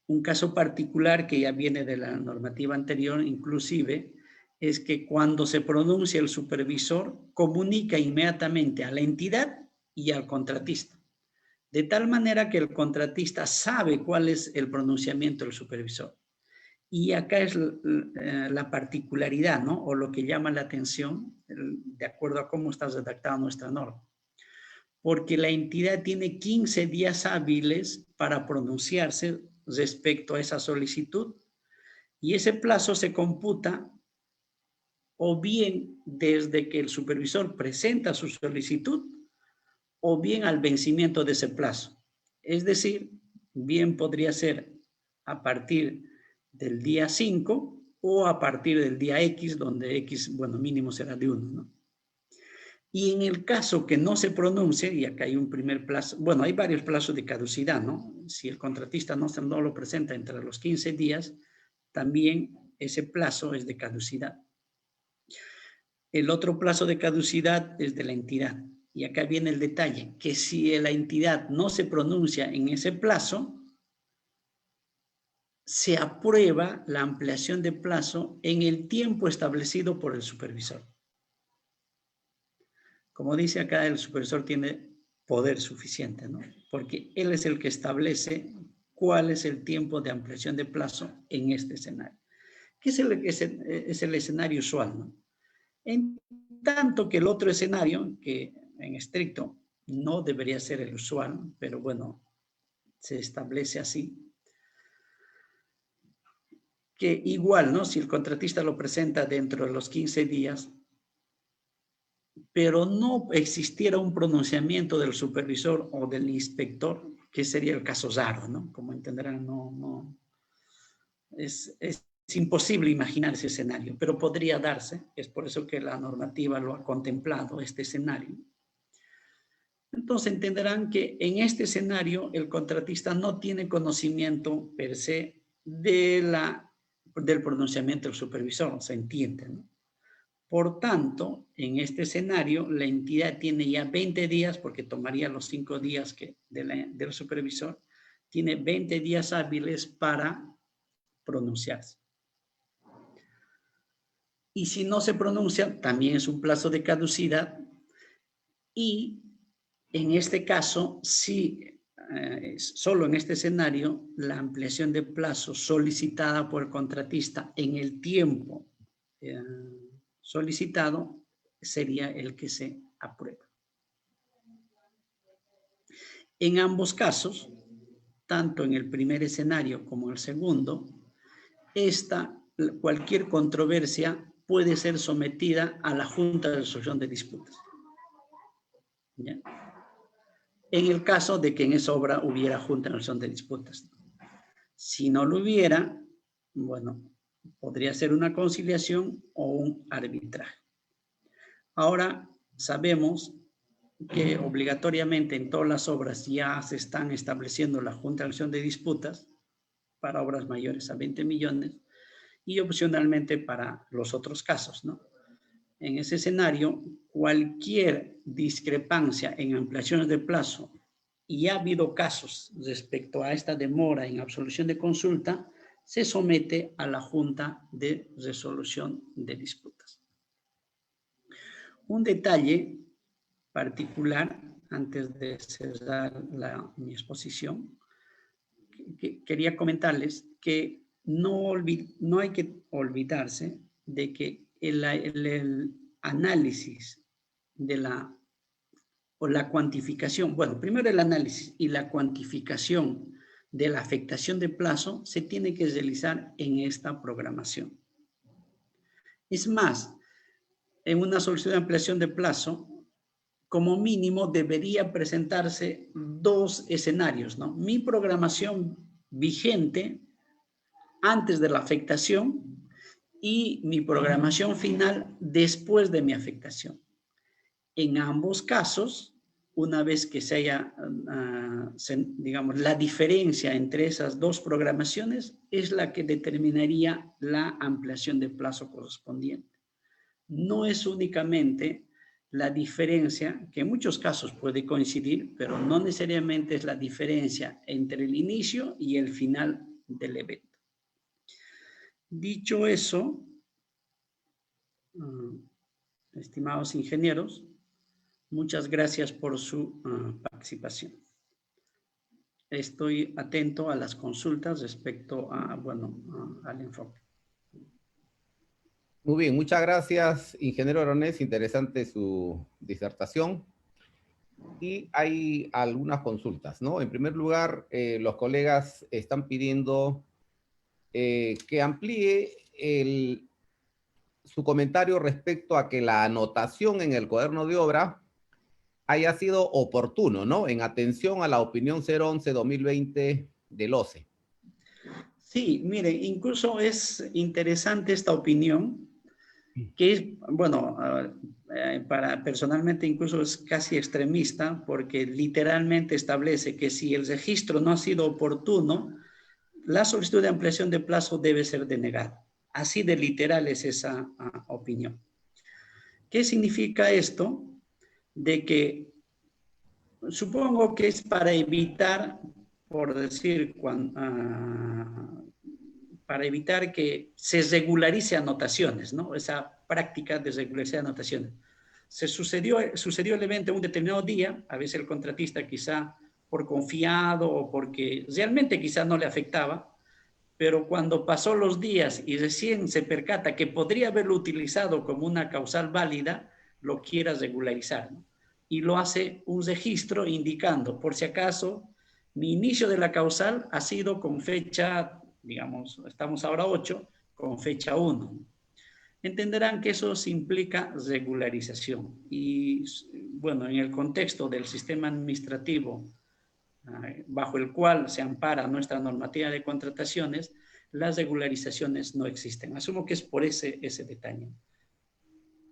Un caso particular que ya viene de la normativa anterior, inclusive, es que cuando se pronuncia el supervisor, comunica inmediatamente a la entidad y al contratista. De tal manera que el contratista sabe cuál es el pronunciamiento del supervisor. Y acá es la particularidad, ¿no? O lo que llama la atención, de acuerdo a cómo está redactada nuestra norma. Porque la entidad tiene 15 días hábiles para pronunciarse respecto a esa solicitud y ese plazo se computa o bien desde que el supervisor presenta su solicitud o bien al vencimiento de ese plazo. Es decir, bien podría ser a partir del día 5 o a partir del día X, donde X, bueno, mínimo será de 1, ¿no? Y en el caso que no se pronuncie, y acá hay un primer plazo, bueno, hay varios plazos de caducidad, ¿no? Si el contratista no lo presenta entre los 15 días, también ese plazo es de caducidad. El otro plazo de caducidad es de la entidad. Y acá viene el detalle, que si la entidad no se pronuncia en ese plazo, se aprueba la ampliación de plazo en el tiempo establecido por el supervisor. Como dice acá, el supervisor tiene poder suficiente, ¿no? Porque él es el que establece cuál es el tiempo de ampliación de plazo en este escenario. ¿Qué es el escenario usual, ¿no? En tanto que el otro escenario, que en estricto no debería ser el usual, pero bueno, se establece así, que igual, ¿no? Si el contratista lo presenta dentro de los 15 días, pero no existiera un pronunciamiento del supervisor o del inspector, que sería el caso raro, ¿no? Como entenderán, es imposible imaginar ese escenario, pero podría darse, es por eso que la normativa lo ha contemplado, este escenario. Entonces entenderán que en este escenario el contratista no tiene conocimiento per se del pronunciamiento del supervisor, se entiende, ¿no? Por tanto, en este escenario, la entidad tiene ya 20 días, porque tomaría los 5 días del supervisor, tiene 20 días hábiles para pronunciarse. Y si no se pronuncia, también es un plazo de caducidad. Y en este caso, sí, solo en este escenario, la ampliación de plazo solicitada por el contratista en el tiempo solicitado sería el que se aprueba. En ambos casos, tanto en el primer escenario como en el segundo, cualquier controversia puede ser sometida a la Junta de Resolución de Disputas. ¿Ya? En el caso de que en esa obra hubiera Junta de Resolución de Disputas. Si no lo hubiera, bueno, podría ser una conciliación o un arbitraje. Ahora sabemos que obligatoriamente en todas las obras ya se están estableciendo la Junta de Resolución de Disputas para obras mayores a 20 millones y opcionalmente para los otros casos, ¿no? En ese escenario, cualquier discrepancia en ampliaciones de plazo, y ha habido casos respecto a esta demora en absolución de consulta, se somete a la Junta de Resolución de Disputas. Un detalle particular, antes de cerrar mi exposición, quería comentarles que no hay que olvidarse de que el análisis de la cuantificación, bueno, primero el análisis y la cuantificación de la afectación de plazo se tiene que realizar en esta programación. Es más, en una solicitud de ampliación de plazo, como mínimo debería presentarse 2 escenarios, ¿no? Mi programación vigente antes de la afectación y mi programación final después de mi afectación. En ambos casos, una vez que se haya, digamos, la diferencia entre esas 2 programaciones es la que determinaría la ampliación de plazo correspondiente. No es únicamente la diferencia, que en muchos casos puede coincidir, pero no necesariamente es la diferencia entre el inicio y el final del evento. Dicho eso, estimados ingenieros, muchas gracias por su participación. Estoy atento a las consultas respecto a, al enfoque. Muy bien, muchas gracias, ingeniero Aronés. Interesante su disertación. Y hay algunas consultas, ¿no? En primer lugar, los colegas están pidiendo que amplíe su comentario respecto a que la anotación en el cuaderno de obra haya sido oportuno, ¿no? En atención a la opinión 011-2020 del OCE. Sí, mire, incluso es interesante esta opinión, que es, bueno, personalmente incluso es casi extremista, porque literalmente establece que si el registro no ha sido oportuno, la solicitud de ampliación de plazo debe ser denegada. Así de literal es esa opinión. ¿Qué significa esto? De que supongo que es para evitar, por decir, para evitar que se regularice anotaciones, ¿no? Esa práctica de regularizar anotaciones. Sucedió el evento un determinado día, a veces el contratista quizá por confiado o porque realmente quizá no le afectaba, pero cuando pasó los días y recién se percata que podría haberlo utilizado como una causal válida, lo quiera regularizar, ¿no? Y lo hace un registro indicando, por si acaso, mi inicio de la causal ha sido con fecha, digamos, estamos ahora 8, con fecha 1. Entenderán que eso implica regularización. Y bueno, en el contexto del sistema administrativo bajo el cual se ampara nuestra normativa de contrataciones, las regularizaciones no existen. Asumo que es por ese detalle.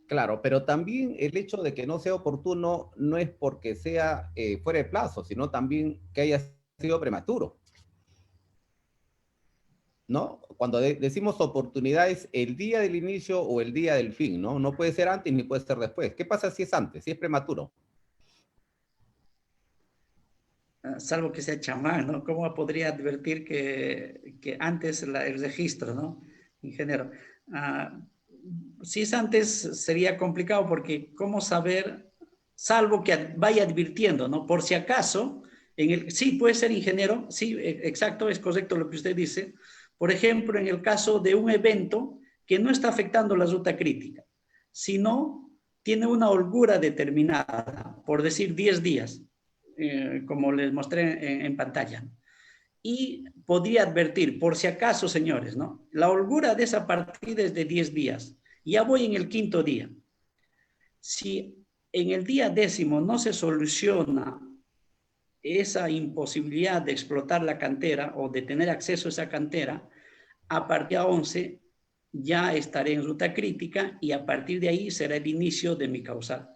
Claro, pero también el hecho de que no sea oportuno no es porque sea fuera de plazo, sino también que haya sido prematuro, ¿no? Cuando decimos oportunidades, el día del inicio o el día del fin, ¿no? No puede ser antes ni puede ser después. ¿Qué pasa si es antes, si es prematuro? Salvo que sea chamán, ¿no? ¿Cómo podría advertir que antes el registro, ¿no? Ingeniero. Si es antes sería complicado porque ¿cómo saber? Salvo que vaya advirtiendo, ¿no? Por si acaso, sí puede ser ingeniero, sí, exacto, es correcto lo que usted dice. Por ejemplo, en el caso de un evento que no está afectando la ruta crítica, sino tiene una holgura determinada, por decir 10 días. como les mostré en pantalla. Y podría advertir, por si acaso, señores, ¿no? La holgura de esa partida es de 10 días. Ya voy en el 5.º día. Si en el día 10º no se soluciona esa imposibilidad de explotar la cantera o de tener acceso a esa cantera, a partir de 11 ya estaré en ruta crítica y a partir de ahí será el inicio de mi causal.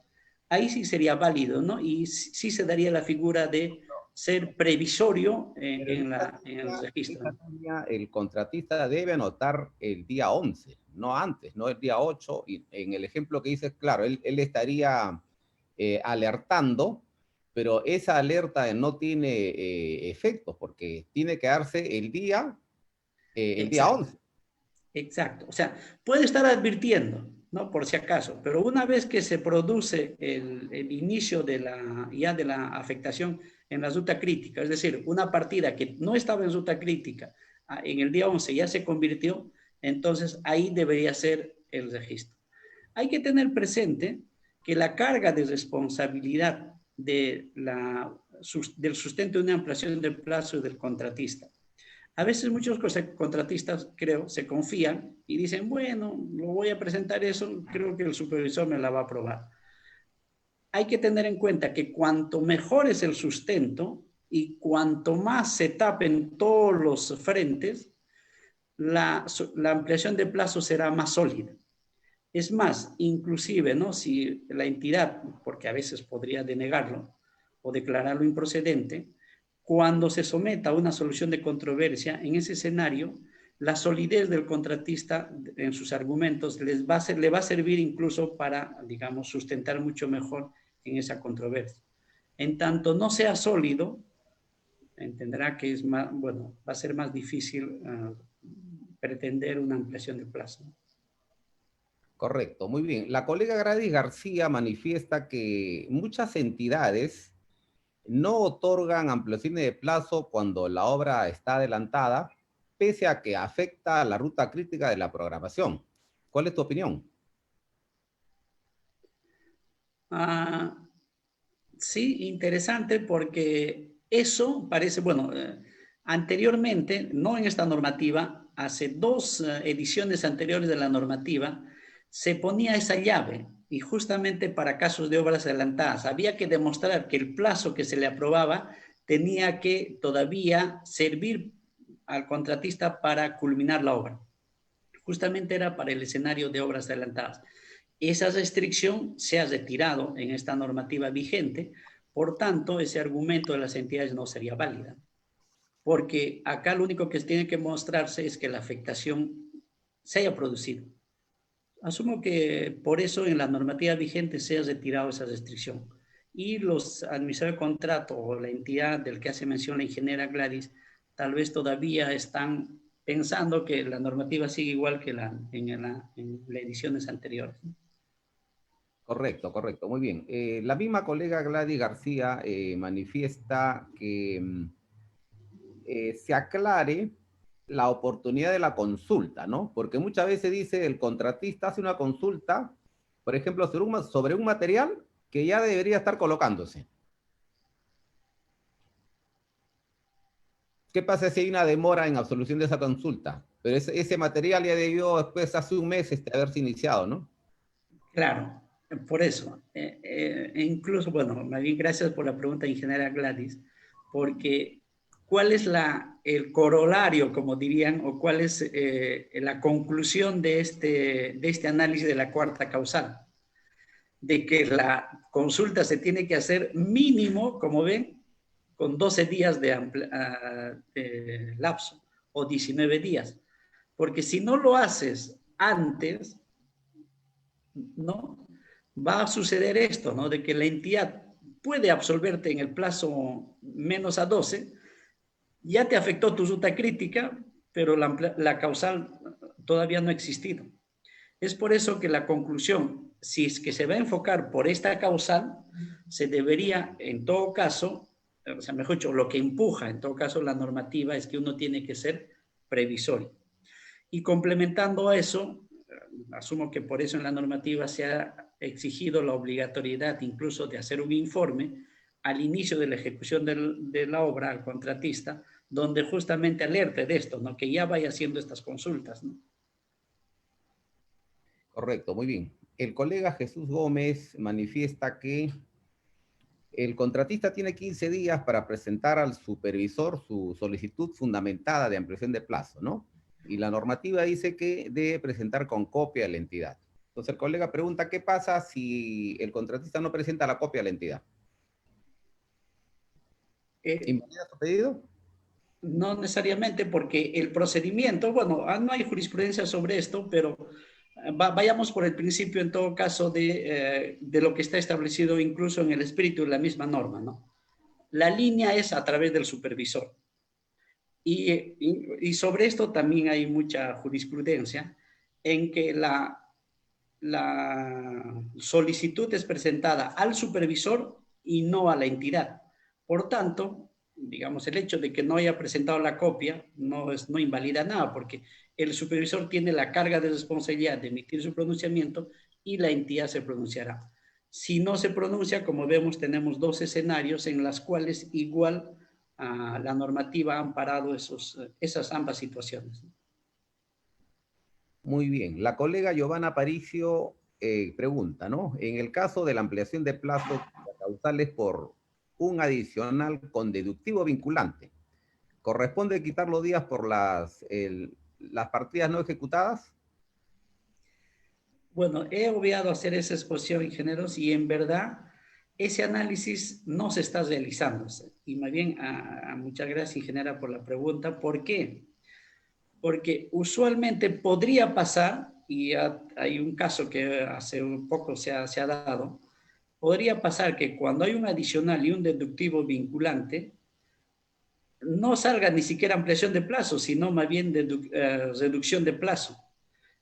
Ahí sí sería válido, ¿no? Y sí se daría la figura de ser previsorio en el registro. El contratista debe anotar el día 11, no antes, no el día 8. Y en el ejemplo que dices, claro, él estaría alertando, pero esa alerta no tiene efectos porque tiene que darse el día 11. Exacto. O sea, puede estar advirtiendo, ¿no? Por si acaso, pero una vez que se produce el inicio de la afectación en la ruta crítica, es decir, una partida que no estaba en ruta crítica, en el día 11 ya se convirtió, entonces ahí debería ser el registro. Hay que tener presente que la carga de responsabilidad del sustento de una ampliación de plazo del contratista. A veces muchos contratistas, creo, se confían y dicen, bueno, lo voy a presentar eso, creo que el supervisor me la va a aprobar. Hay que tener en cuenta que cuanto mejor es el sustento y cuanto más se tapen todos los frentes, la ampliación de plazo será más sólida. Es más, inclusive, ¿no? Si la entidad, porque a veces podría denegarlo o declararlo improcedente, cuando se someta a una solución de controversia, en ese escenario, la solidez del contratista en sus argumentos le va a servir incluso para, digamos, sustentar mucho mejor en esa controversia. En tanto no sea sólido, entenderá que es más, bueno, va a ser más difícil pretender una ampliación de plazo. Correcto, muy bien. La colega Gladys García manifiesta que muchas entidades no otorgan ampliaciones de plazo cuando la obra está adelantada, pese a que afecta la ruta crítica de la programación. ¿Cuál es tu opinión? Sí, interesante porque eso parece, bueno, anteriormente, no en esta normativa, hace 2 ediciones anteriores de la normativa, se ponía esa llave y justamente para casos de obras adelantadas había que demostrar que el plazo que se le aprobaba tenía que todavía servir al contratista para culminar la obra. Justamente era para el escenario de obras adelantadas. Esa restricción se ha retirado en esta normativa vigente, por tanto, ese argumento de las entidades no sería válida, porque acá lo único que tiene que mostrarse es que la afectación se haya producido. Asumo que por eso en la normativa vigente se ha retirado esa restricción. Y los administradores de contrato o la entidad del que hace mención la ingeniera Gladys, tal vez todavía están pensando que la normativa sigue igual que en las ediciones anteriores. Correcto, correcto, muy bien. La misma colega Gladys García manifiesta que se aclare la oportunidad de la consulta, ¿no? Porque muchas veces dice el contratista hace una consulta, por ejemplo, sobre un material que ya debería estar colocándose. ¿Qué pasa si hay una demora en absolución de esa consulta? Pero ese material ya debió después, hace un mes, haberse iniciado, ¿no? Claro, por eso. Incluso, bueno, más bien gracias por la pregunta, ingeniera Gladys, porque ¿cuál es el corolario, como dirían, o cuál es la conclusión de este análisis de la cuarta causal? De que la consulta se tiene que hacer mínimo, como ven, con 12 días de lapso o 19 días. Porque si no lo haces antes, ¿no? Va a suceder esto, ¿no? De que la entidad puede absolverte en el plazo menos a 12, ya te afectó tu ruta crítica, pero la causal todavía no ha existido. Es por eso que la conclusión, si es que se va a enfocar por esta causal, se debería, en todo caso, o sea, mejor dicho, lo que empuja, en todo caso, la normativa es que uno tiene que ser previsorio. Y complementando a eso, asumo que por eso en la normativa se ha exigido la obligatoriedad incluso de hacer un informe al inicio de la ejecución de la obra al contratista, donde justamente alerte de esto, ¿no? Que ya vaya haciendo estas consultas, ¿no? Correcto, muy bien. El colega Jesús Gómez manifiesta que el contratista tiene 15 días para presentar al supervisor su solicitud fundamentada de ampliación de plazo, ¿no? Y la normativa dice que debe presentar con copia a la entidad. Entonces el colega pregunta, ¿qué pasa si el contratista no presenta la copia a la entidad? ¿Invalida su pedido? No necesariamente, porque el procedimiento, bueno, no hay jurisprudencia sobre esto, pero vayamos por el principio en todo caso de lo que está establecido incluso en el espíritu de la misma norma, ¿no? La línea es a través del supervisor. Y sobre esto también hay mucha jurisprudencia en que la solicitud es presentada al supervisor y no a la entidad. Por tanto, digamos, el hecho de que no haya presentado la copia no invalida nada, porque el supervisor tiene la carga de responsabilidad de emitir su pronunciamiento y la entidad se pronunciará. Si no se pronuncia, como vemos, tenemos dos escenarios en los cuales igual la normativa ha amparado esas ambas situaciones. Muy bien. La colega Giovanna Aparicio pregunta, ¿no? En el caso de la ampliación de plazos causales por un adicional con deductivo vinculante, ¿corresponde quitar los días por las partidas no ejecutadas? Bueno, he obviado hacer esa exposición, ingenieros, y en verdad ese análisis no se está realizando. Y más bien, muchas gracias, ingeniera, por la pregunta. ¿Por qué? Porque usualmente podría pasar, y hay un caso que hace un poco se ha dado, podría pasar que cuando hay un adicional y un deductivo vinculante, no salga ni siquiera ampliación de plazo, sino más bien reducción de plazo.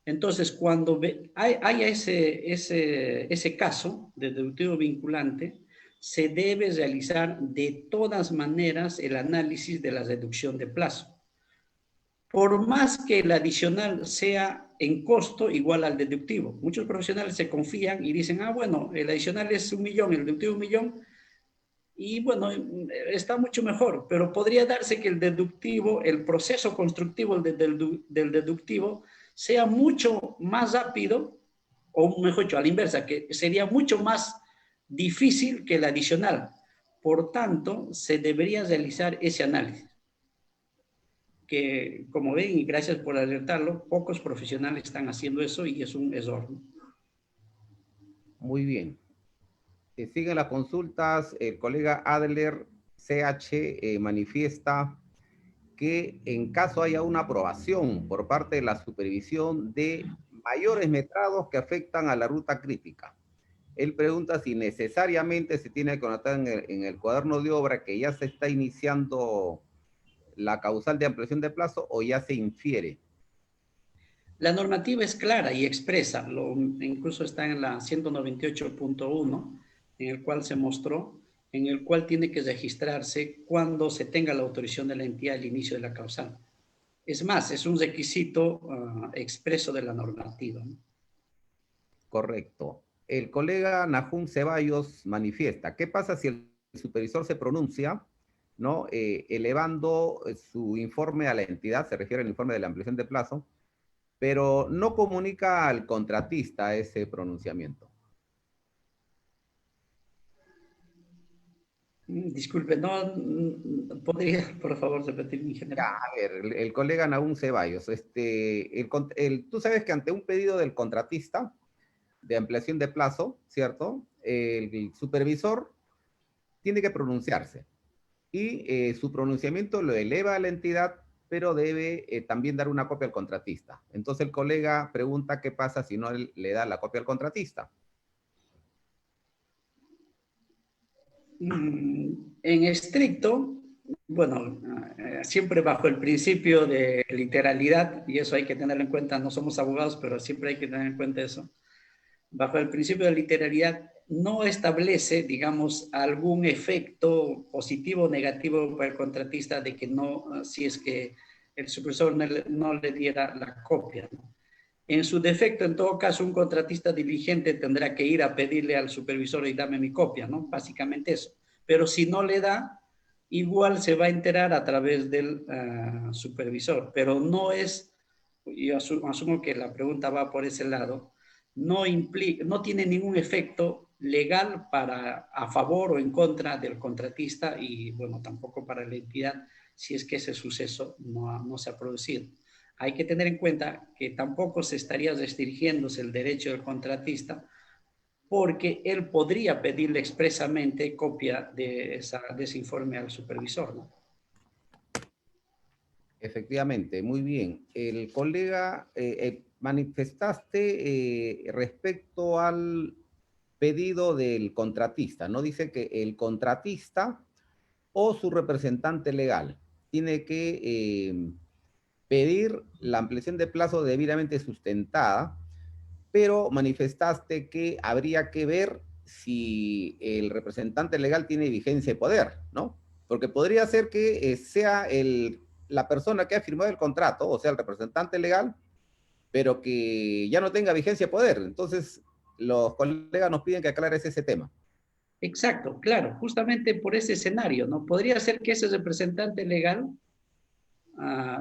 Entonces, cuando haya ese caso de deductivo vinculante, se debe realizar de todas maneras el análisis de la reducción de plazo. Por más que el adicional sea en costo igual al deductivo. Muchos profesionales se confían y dicen, bueno, el adicional es 1 millón, el deductivo 1 millón, y bueno, está mucho mejor, pero podría darse que el deductivo, el proceso constructivo del deductivo, sea mucho más rápido, o mejor dicho, a la inversa, que sería mucho más difícil que el adicional. Por tanto, se debería realizar ese análisis. Que, como ven, y gracias por alertarlo, pocos profesionales están haciendo eso y es un error. Muy bien. Siguen las consultas. El colega Adler CH manifiesta que en caso haya una aprobación por parte de la supervisión de mayores metrados que afectan a la ruta crítica, él pregunta si necesariamente se tiene que anotar en el cuaderno de obra que ya se está iniciando la causal de ampliación de plazo o ya se infiere. La normativa es clara y expresa, incluso está en la 198.1, en el cual se mostró, en el cual tiene que registrarse cuando se tenga la autorización de la entidad al inicio de la causal. Es más, es un requisito expreso de la normativa, ¿no? Correcto. El colega Nahum Ceballos manifiesta, ¿qué pasa si el supervisor se pronuncia, ¿no? Elevando su informe a la entidad, se refiere al informe de la ampliación de plazo, pero no comunica al contratista ese pronunciamiento? Disculpe, no podría, por favor, repetir mi general. Ya, a ver, el colega Nahum Ceballos, tú sabes que ante un pedido del contratista de ampliación de plazo, ¿cierto? El supervisor tiene que pronunciarse y su pronunciamiento lo eleva a la entidad, pero debe también dar una copia al contratista. Entonces el colega pregunta qué pasa si no le da la copia al contratista. En estricto, bueno, siempre bajo el principio de literalidad, y eso hay que tenerlo en cuenta, no somos abogados, pero siempre hay que tener en cuenta eso. Bajo el principio de literalidad, no establece, digamos, algún efecto positivo o negativo para el contratista de que no, si es que el supervisor no le diera la copia, ¿no? En su defecto, en todo caso, un contratista diligente tendrá que ir a pedirle al supervisor y dame mi copia, ¿no? Básicamente eso. pero si no le da, igual se va a enterar a través del supervisor, pero no es, yo asumo que la pregunta va por ese lado, no implica, no tiene ningún efecto legal para a favor o en contra del contratista y bueno, tampoco para la entidad si es que ese suceso no se ha producido. Hay que tener en cuenta que tampoco se estaría restringiéndose el derecho del contratista porque él podría pedirle expresamente copia de ese informe al supervisor, ¿no? Efectivamente, muy bien. El colega, manifestaste respecto al pedido del contratista, ¿no? Dice que el contratista o su representante legal tiene que pedir la ampliación de plazo debidamente sustentada, pero manifestaste que habría que ver si el representante legal tiene vigencia de poder, ¿no? Porque podría ser que sea la persona que ha firmado el contrato, o sea, el representante legal, pero que ya no tenga vigencia de poder. Entonces, los colegas nos piden que aclares ese tema. Exacto, claro, justamente por ese escenario, ¿no? Podría ser que ese representante legal,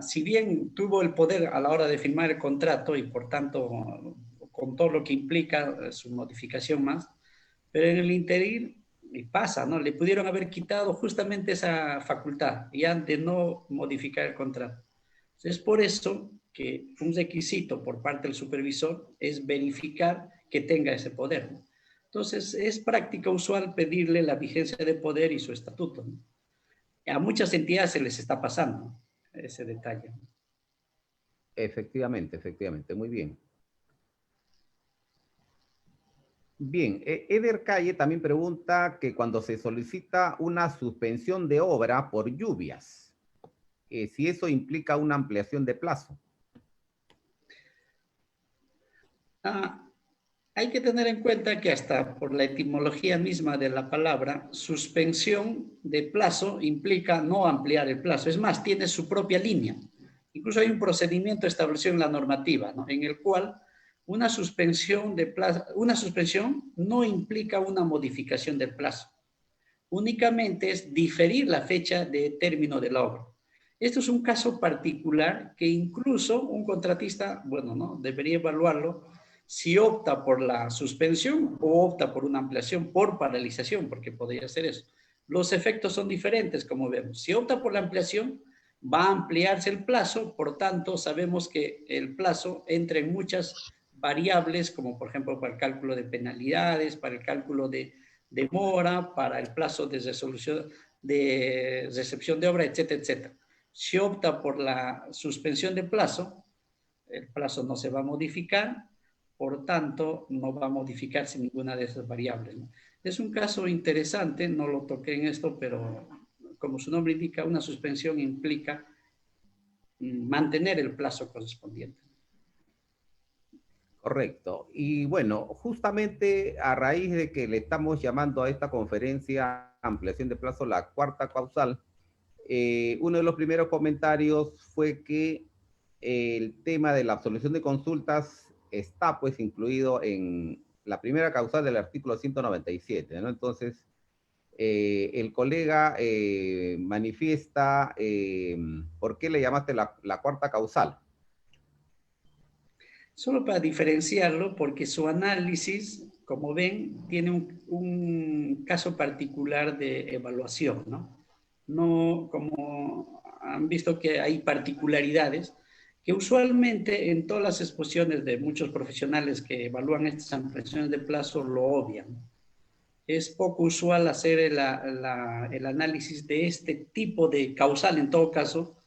si bien tuvo el poder a la hora de firmar el contrato y por tanto con todo lo que implica su modificación más, pero en el interín y pasa, ¿no? Le pudieron haber quitado justamente esa facultad ya de no modificar el contrato. Es por eso que un requisito por parte del supervisor es verificar que tenga ese poder, ¿no? Entonces, es práctica usual pedirle la vigencia de poder y su estatuto, ¿no? A muchas entidades se les está pasando ese detalle. Efectivamente, efectivamente, muy bien. Bien, Eder Calle también pregunta que cuando se solicita una suspensión de obra por lluvias, si eso implica una ampliación de plazo. Ah, hay que tener en cuenta que hasta por la etimología misma de la palabra, suspensión de plazo implica no ampliar el plazo. Es más, tiene su propia línea. Incluso hay un procedimiento establecido en la normativa, ¿no? En el cual una suspensión de plazo, una suspensión no implica una modificación del plazo. Únicamente es diferir la fecha de término de la obra. Esto es un caso particular que incluso un contratista, bueno, ¿no? Debería evaluarlo si opta por la suspensión o opta por una ampliación, por paralización, porque podría ser eso. Los efectos son diferentes, como vemos. Si opta por la ampliación, va a ampliarse el plazo, por tanto, sabemos que el plazo entra en muchas variables, como por ejemplo para el cálculo de penalidades, para el cálculo de demora, para el plazo de resolución, de recepción de obra, etcétera, etcétera. Si opta por la suspensión de plazo, el plazo no se va a modificar, por tanto, no va a modificarse ninguna de esas variables, ¿no? Es un caso interesante, no lo toqué en esto, pero como su nombre indica, una suspensión implica mantener el plazo correspondiente. Correcto. Y bueno, justamente a raíz de que le estamos llamando a esta conferencia ampliación de plazo la cuarta causal, uno de los primeros comentarios fue que el tema de la absolución de consultas está pues incluido en la primera causal del artículo 197, ¿no? Entonces, el colega manifiesta por qué le llamaste la cuarta causal. Solo para diferenciarlo, porque su análisis, como ven, tiene un caso particular de evaluación, ¿no? No, como han visto que hay particularidades que usualmente en todas las exposiciones de muchos profesionales que evalúan estas ampliaciones de plazo lo obvian. Es poco usual hacer el análisis de este tipo de causal en todo caso,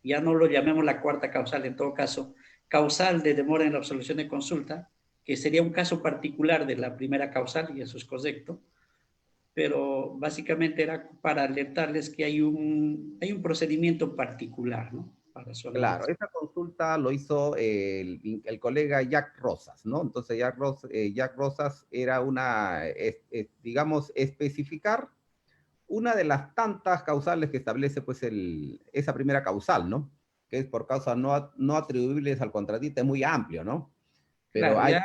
ya no lo llamemos la cuarta causal en todo caso, causal de demora en la absolución de consulta, que sería un caso particular de la primera causal, y eso es correcto, pero básicamente era para alertarles que hay un procedimiento particular, ¿no? Para su análisis. Claro, esa consulta lo hizo el colega Jack Rosas, ¿no? Entonces Jack Rosas era digamos, especificar una de las tantas causales que establece pues esa primera causal, ¿no? Que es por causas no atribuibles al contratista, es muy amplio, ¿no? Pero, Claro, ya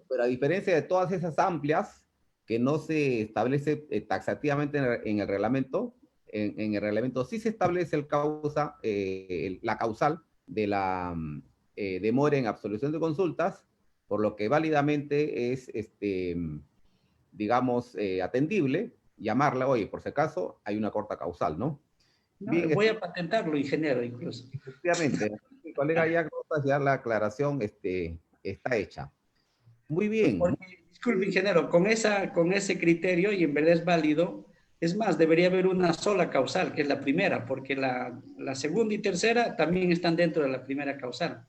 pero a diferencia de todas esas amplias, que no se establece taxativamente en el reglamento. En el reglamento sí se establece la causal de la demora en absolución de consultas, por lo que válidamente es, digamos, atendible llamarla, oye, por si acaso hay una corta causal, ¿no? No, Bien, voy a patentarlo, ingeniero, incluso. efectivamente, mi colega Jack Rosas, ya la aclaración está hecha. Muy bien. Porque, disculpe, ingeniero, con ese criterio, y en verdad es válido, es más, debería haber una sola causal, que es la primera, porque la segunda y tercera también están dentro de la primera causal.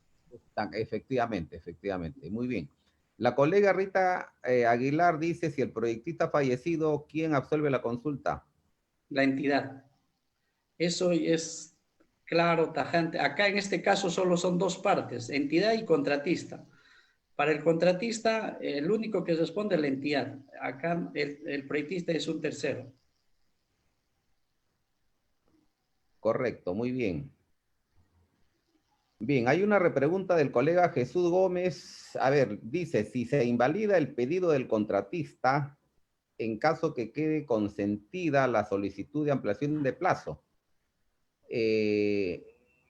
Efectivamente, efectivamente. Muy bien. La colega Rita Aguilar dice, si el proyectista ha fallecido, ¿quién absuelve la consulta? La entidad. Eso es claro, tajante. Acá en este caso solo son dos partes, entidad y contratista. Para el contratista, el único que responde es la entidad. Acá el proyectista es un tercero. Correcto, muy bien. Bien, hay una repregunta del colega Jesús Gómez. A ver, dice, si se invalida el pedido del contratista en caso que quede consentida la solicitud de ampliación de plazo,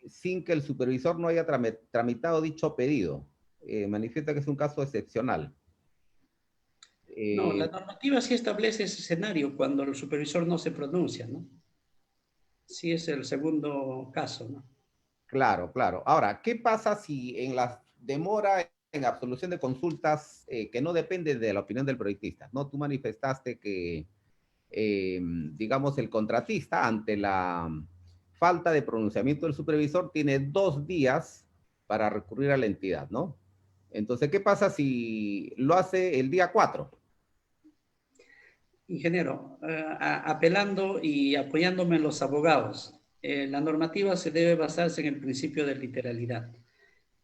sin que el supervisor no haya tramitado dicho pedido, manifiesta que es un caso excepcional. No, la normativa sí establece ese escenario cuando el supervisor no se pronuncia, ¿no? Sí es el segundo caso, ¿no? Claro, claro. Ahora, ¿qué pasa si en la demora en absolución de consultas que no depende de la opinión del proyectista, ¿no? Tú manifestaste que, digamos, el contratista ante la falta de pronunciamiento del supervisor tiene 2 días para recurrir a la entidad, ¿no? Entonces, ¿qué pasa si lo hace el día 4? Ingeniero, apelando y apoyándome en los abogados, la normativa se debe basarse en el principio de literalidad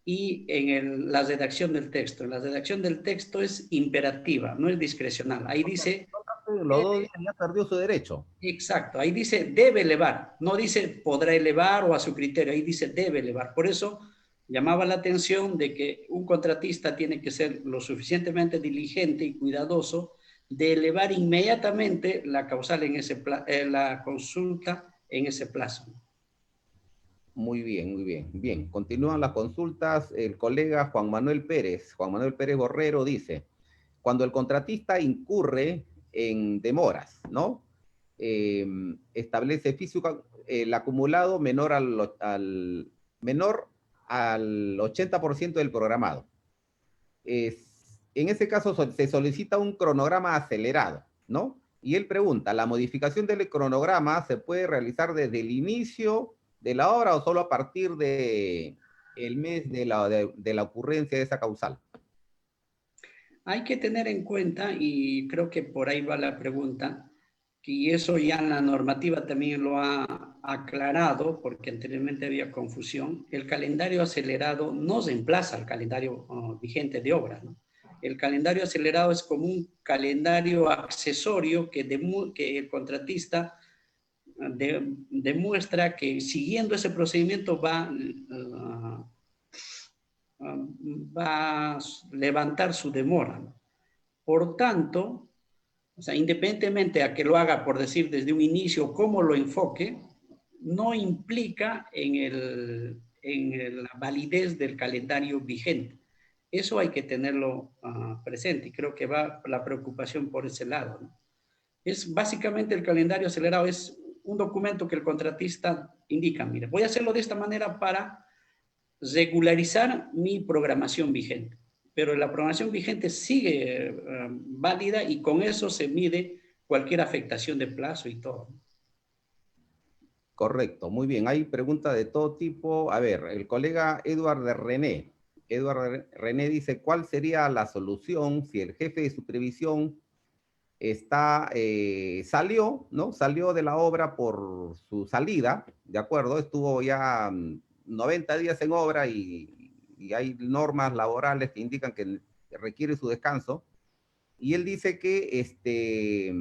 y en la redacción del texto. La redacción del texto es imperativa, no es discrecional. Ahí dice... Los 2 días ya perdió su derecho. Exacto, ahí dice debe elevar, no dice podrá elevar o a su criterio, ahí dice debe elevar. Por eso llamaba la atención de que un contratista tiene que ser lo suficientemente diligente y cuidadoso de elevar inmediatamente la causal en la consulta en ese plazo. Muy bien, muy bien. Bien, continúan las consultas. El colega Juan Manuel Pérez Borrero dice, cuando el contratista incurre en demoras, ¿no? Establece físico el acumulado menor al 80% del programado. En ese caso se solicita un cronograma acelerado, ¿no? Y él pregunta, ¿la modificación del cronograma se puede realizar desde el inicio de la obra o solo a partir de el mes de la ocurrencia de esa causal? Hay que tener en cuenta, y creo que por ahí va la pregunta, y eso ya la normativa también lo ha aclarado, porque anteriormente había confusión, el calendario acelerado no reemplaza al calendario vigente de obra, ¿no? El calendario acelerado es como un calendario accesorio que el contratista demuestra que siguiendo ese procedimiento va a levantar su demora, ¿no? Por tanto, o sea, independientemente a que lo haga, por decir, desde un inicio, cómo lo enfoque, no implica en la validez del calendario vigente. Eso hay que tenerlo presente y creo que va la preocupación por ese lado, ¿no? Es básicamente el calendario acelerado, es un documento que el contratista indica, mire, voy a hacerlo de esta manera para regularizar mi programación vigente. Pero la programación vigente sigue válida y con eso se mide cualquier afectación de plazo y todo. Correcto, muy bien. Hay preguntas de todo tipo. A ver, el colega Eduardo René dice, ¿cuál sería la solución si el jefe de supervisión salió, ¿no? Salió de la obra por su salida, ¿de acuerdo? Estuvo ya 90 días en obra y hay normas laborales que indican que requiere su descanso. Y él dice que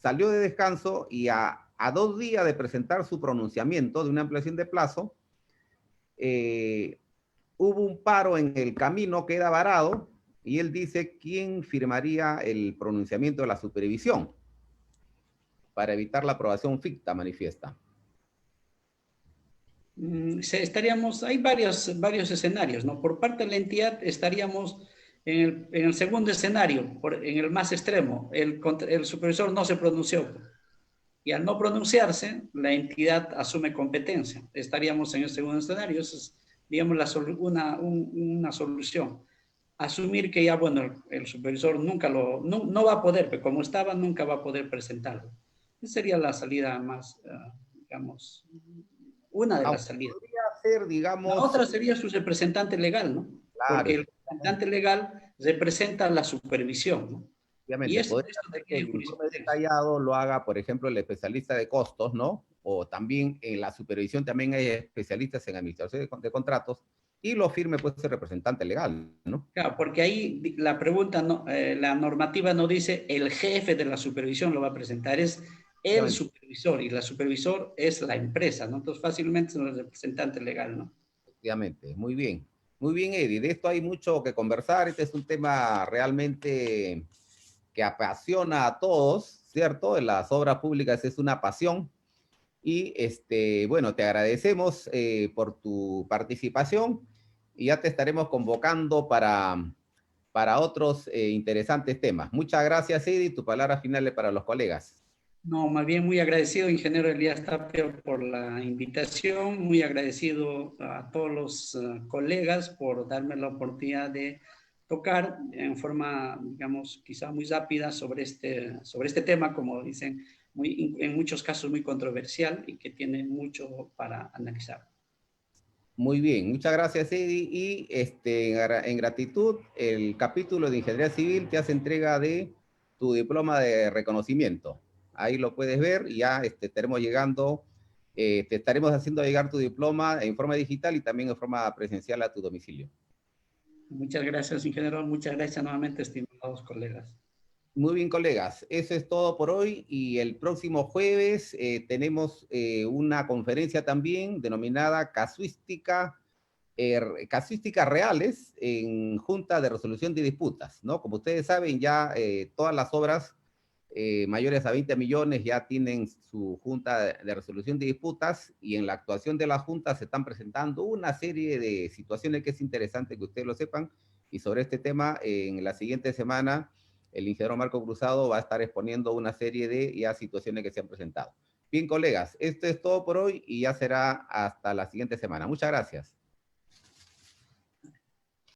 salió de descanso y a 2 días de presentar su pronunciamiento de una ampliación de plazo, hubo un paro en el camino, queda varado, Y él dice, ¿quién firmaría el pronunciamiento de la supervisión? Para evitar la aprobación ficta, manifiesta. Hay varios escenarios, ¿no? Por parte de la entidad estaríamos en el segundo escenario, en el más extremo. El supervisor no se pronunció. Y al no pronunciarse, la entidad asume competencia. Estaríamos en el segundo escenario. Esa es, digamos, una solución. Asumir que ya, bueno, el supervisor no va a poder, pero como estaba, nunca va a poder presentarlo. Esa sería la salida más, digamos, una de las Aunque salidas. podría ser, La digamos, otra sería su representante legal, ¿no? claro, Porque el representante legal representa la supervisión, ¿no? Y obviamente, eso podría ser que también el es informe jurisprudencia. detallado lo haga, por ejemplo, el especialista de costos, ¿no? O también en la supervisión también hay especialistas en administración de contratos y lo firme pues el representante legal, ¿no? Claro, porque ahí la pregunta, la normativa no dice el jefe de la supervisión lo va a presentar, es el Obviamente, supervisor y la supervisor es la empresa, ¿no? Entonces fácilmente es el representante legal, ¿no? efectivamente. Muy bien. Muy bien, Eddie. De esto hay mucho que conversar. Este es un tema realmente que apasiona a todos, ¿cierto? En las obras públicas es una pasión. Y bueno, te agradecemos por tu participación y ya te estaremos convocando para otros interesantes temas. Muchas gracias, Eddie. Tu palabra final para los colegas. No, más bien muy agradecido, ingeniero Elías Tapia, por la invitación, muy agradecido a todos los colegas por darme la oportunidad de tocar en forma, digamos, quizá muy rápida sobre este tema, como dicen, en muchos casos muy controversial y que tiene mucho para analizar. Muy bien, muchas gracias, Eddie. Y en gratitud, el capítulo de Ingeniería Civil te hace entrega de tu diploma de reconocimiento. Ahí lo puedes ver y ya estaremos llegando, te estaremos haciendo llegar tu diploma en forma digital y también en forma presencial a tu domicilio. Muchas gracias, ingeniero. Muchas gracias nuevamente, estimados colegas. Muy bien, colegas. Eso es todo por hoy y el próximo jueves tenemos una conferencia también denominada Casuísticas Reales en Junta de Resolución de Disputas, ¿no? Como ustedes saben, ya todas las obras mayores a 20 millones ya tienen su Junta de Resolución de Disputas y en la actuación de la Junta se están presentando una serie de situaciones que es interesante que ustedes lo sepan y sobre este tema en la siguiente semana el ingeniero Marco Cruzado va a estar exponiendo una serie de ya situaciones que se han presentado. Bien, colegas, esto es todo por hoy y ya será hasta la siguiente semana. Muchas gracias.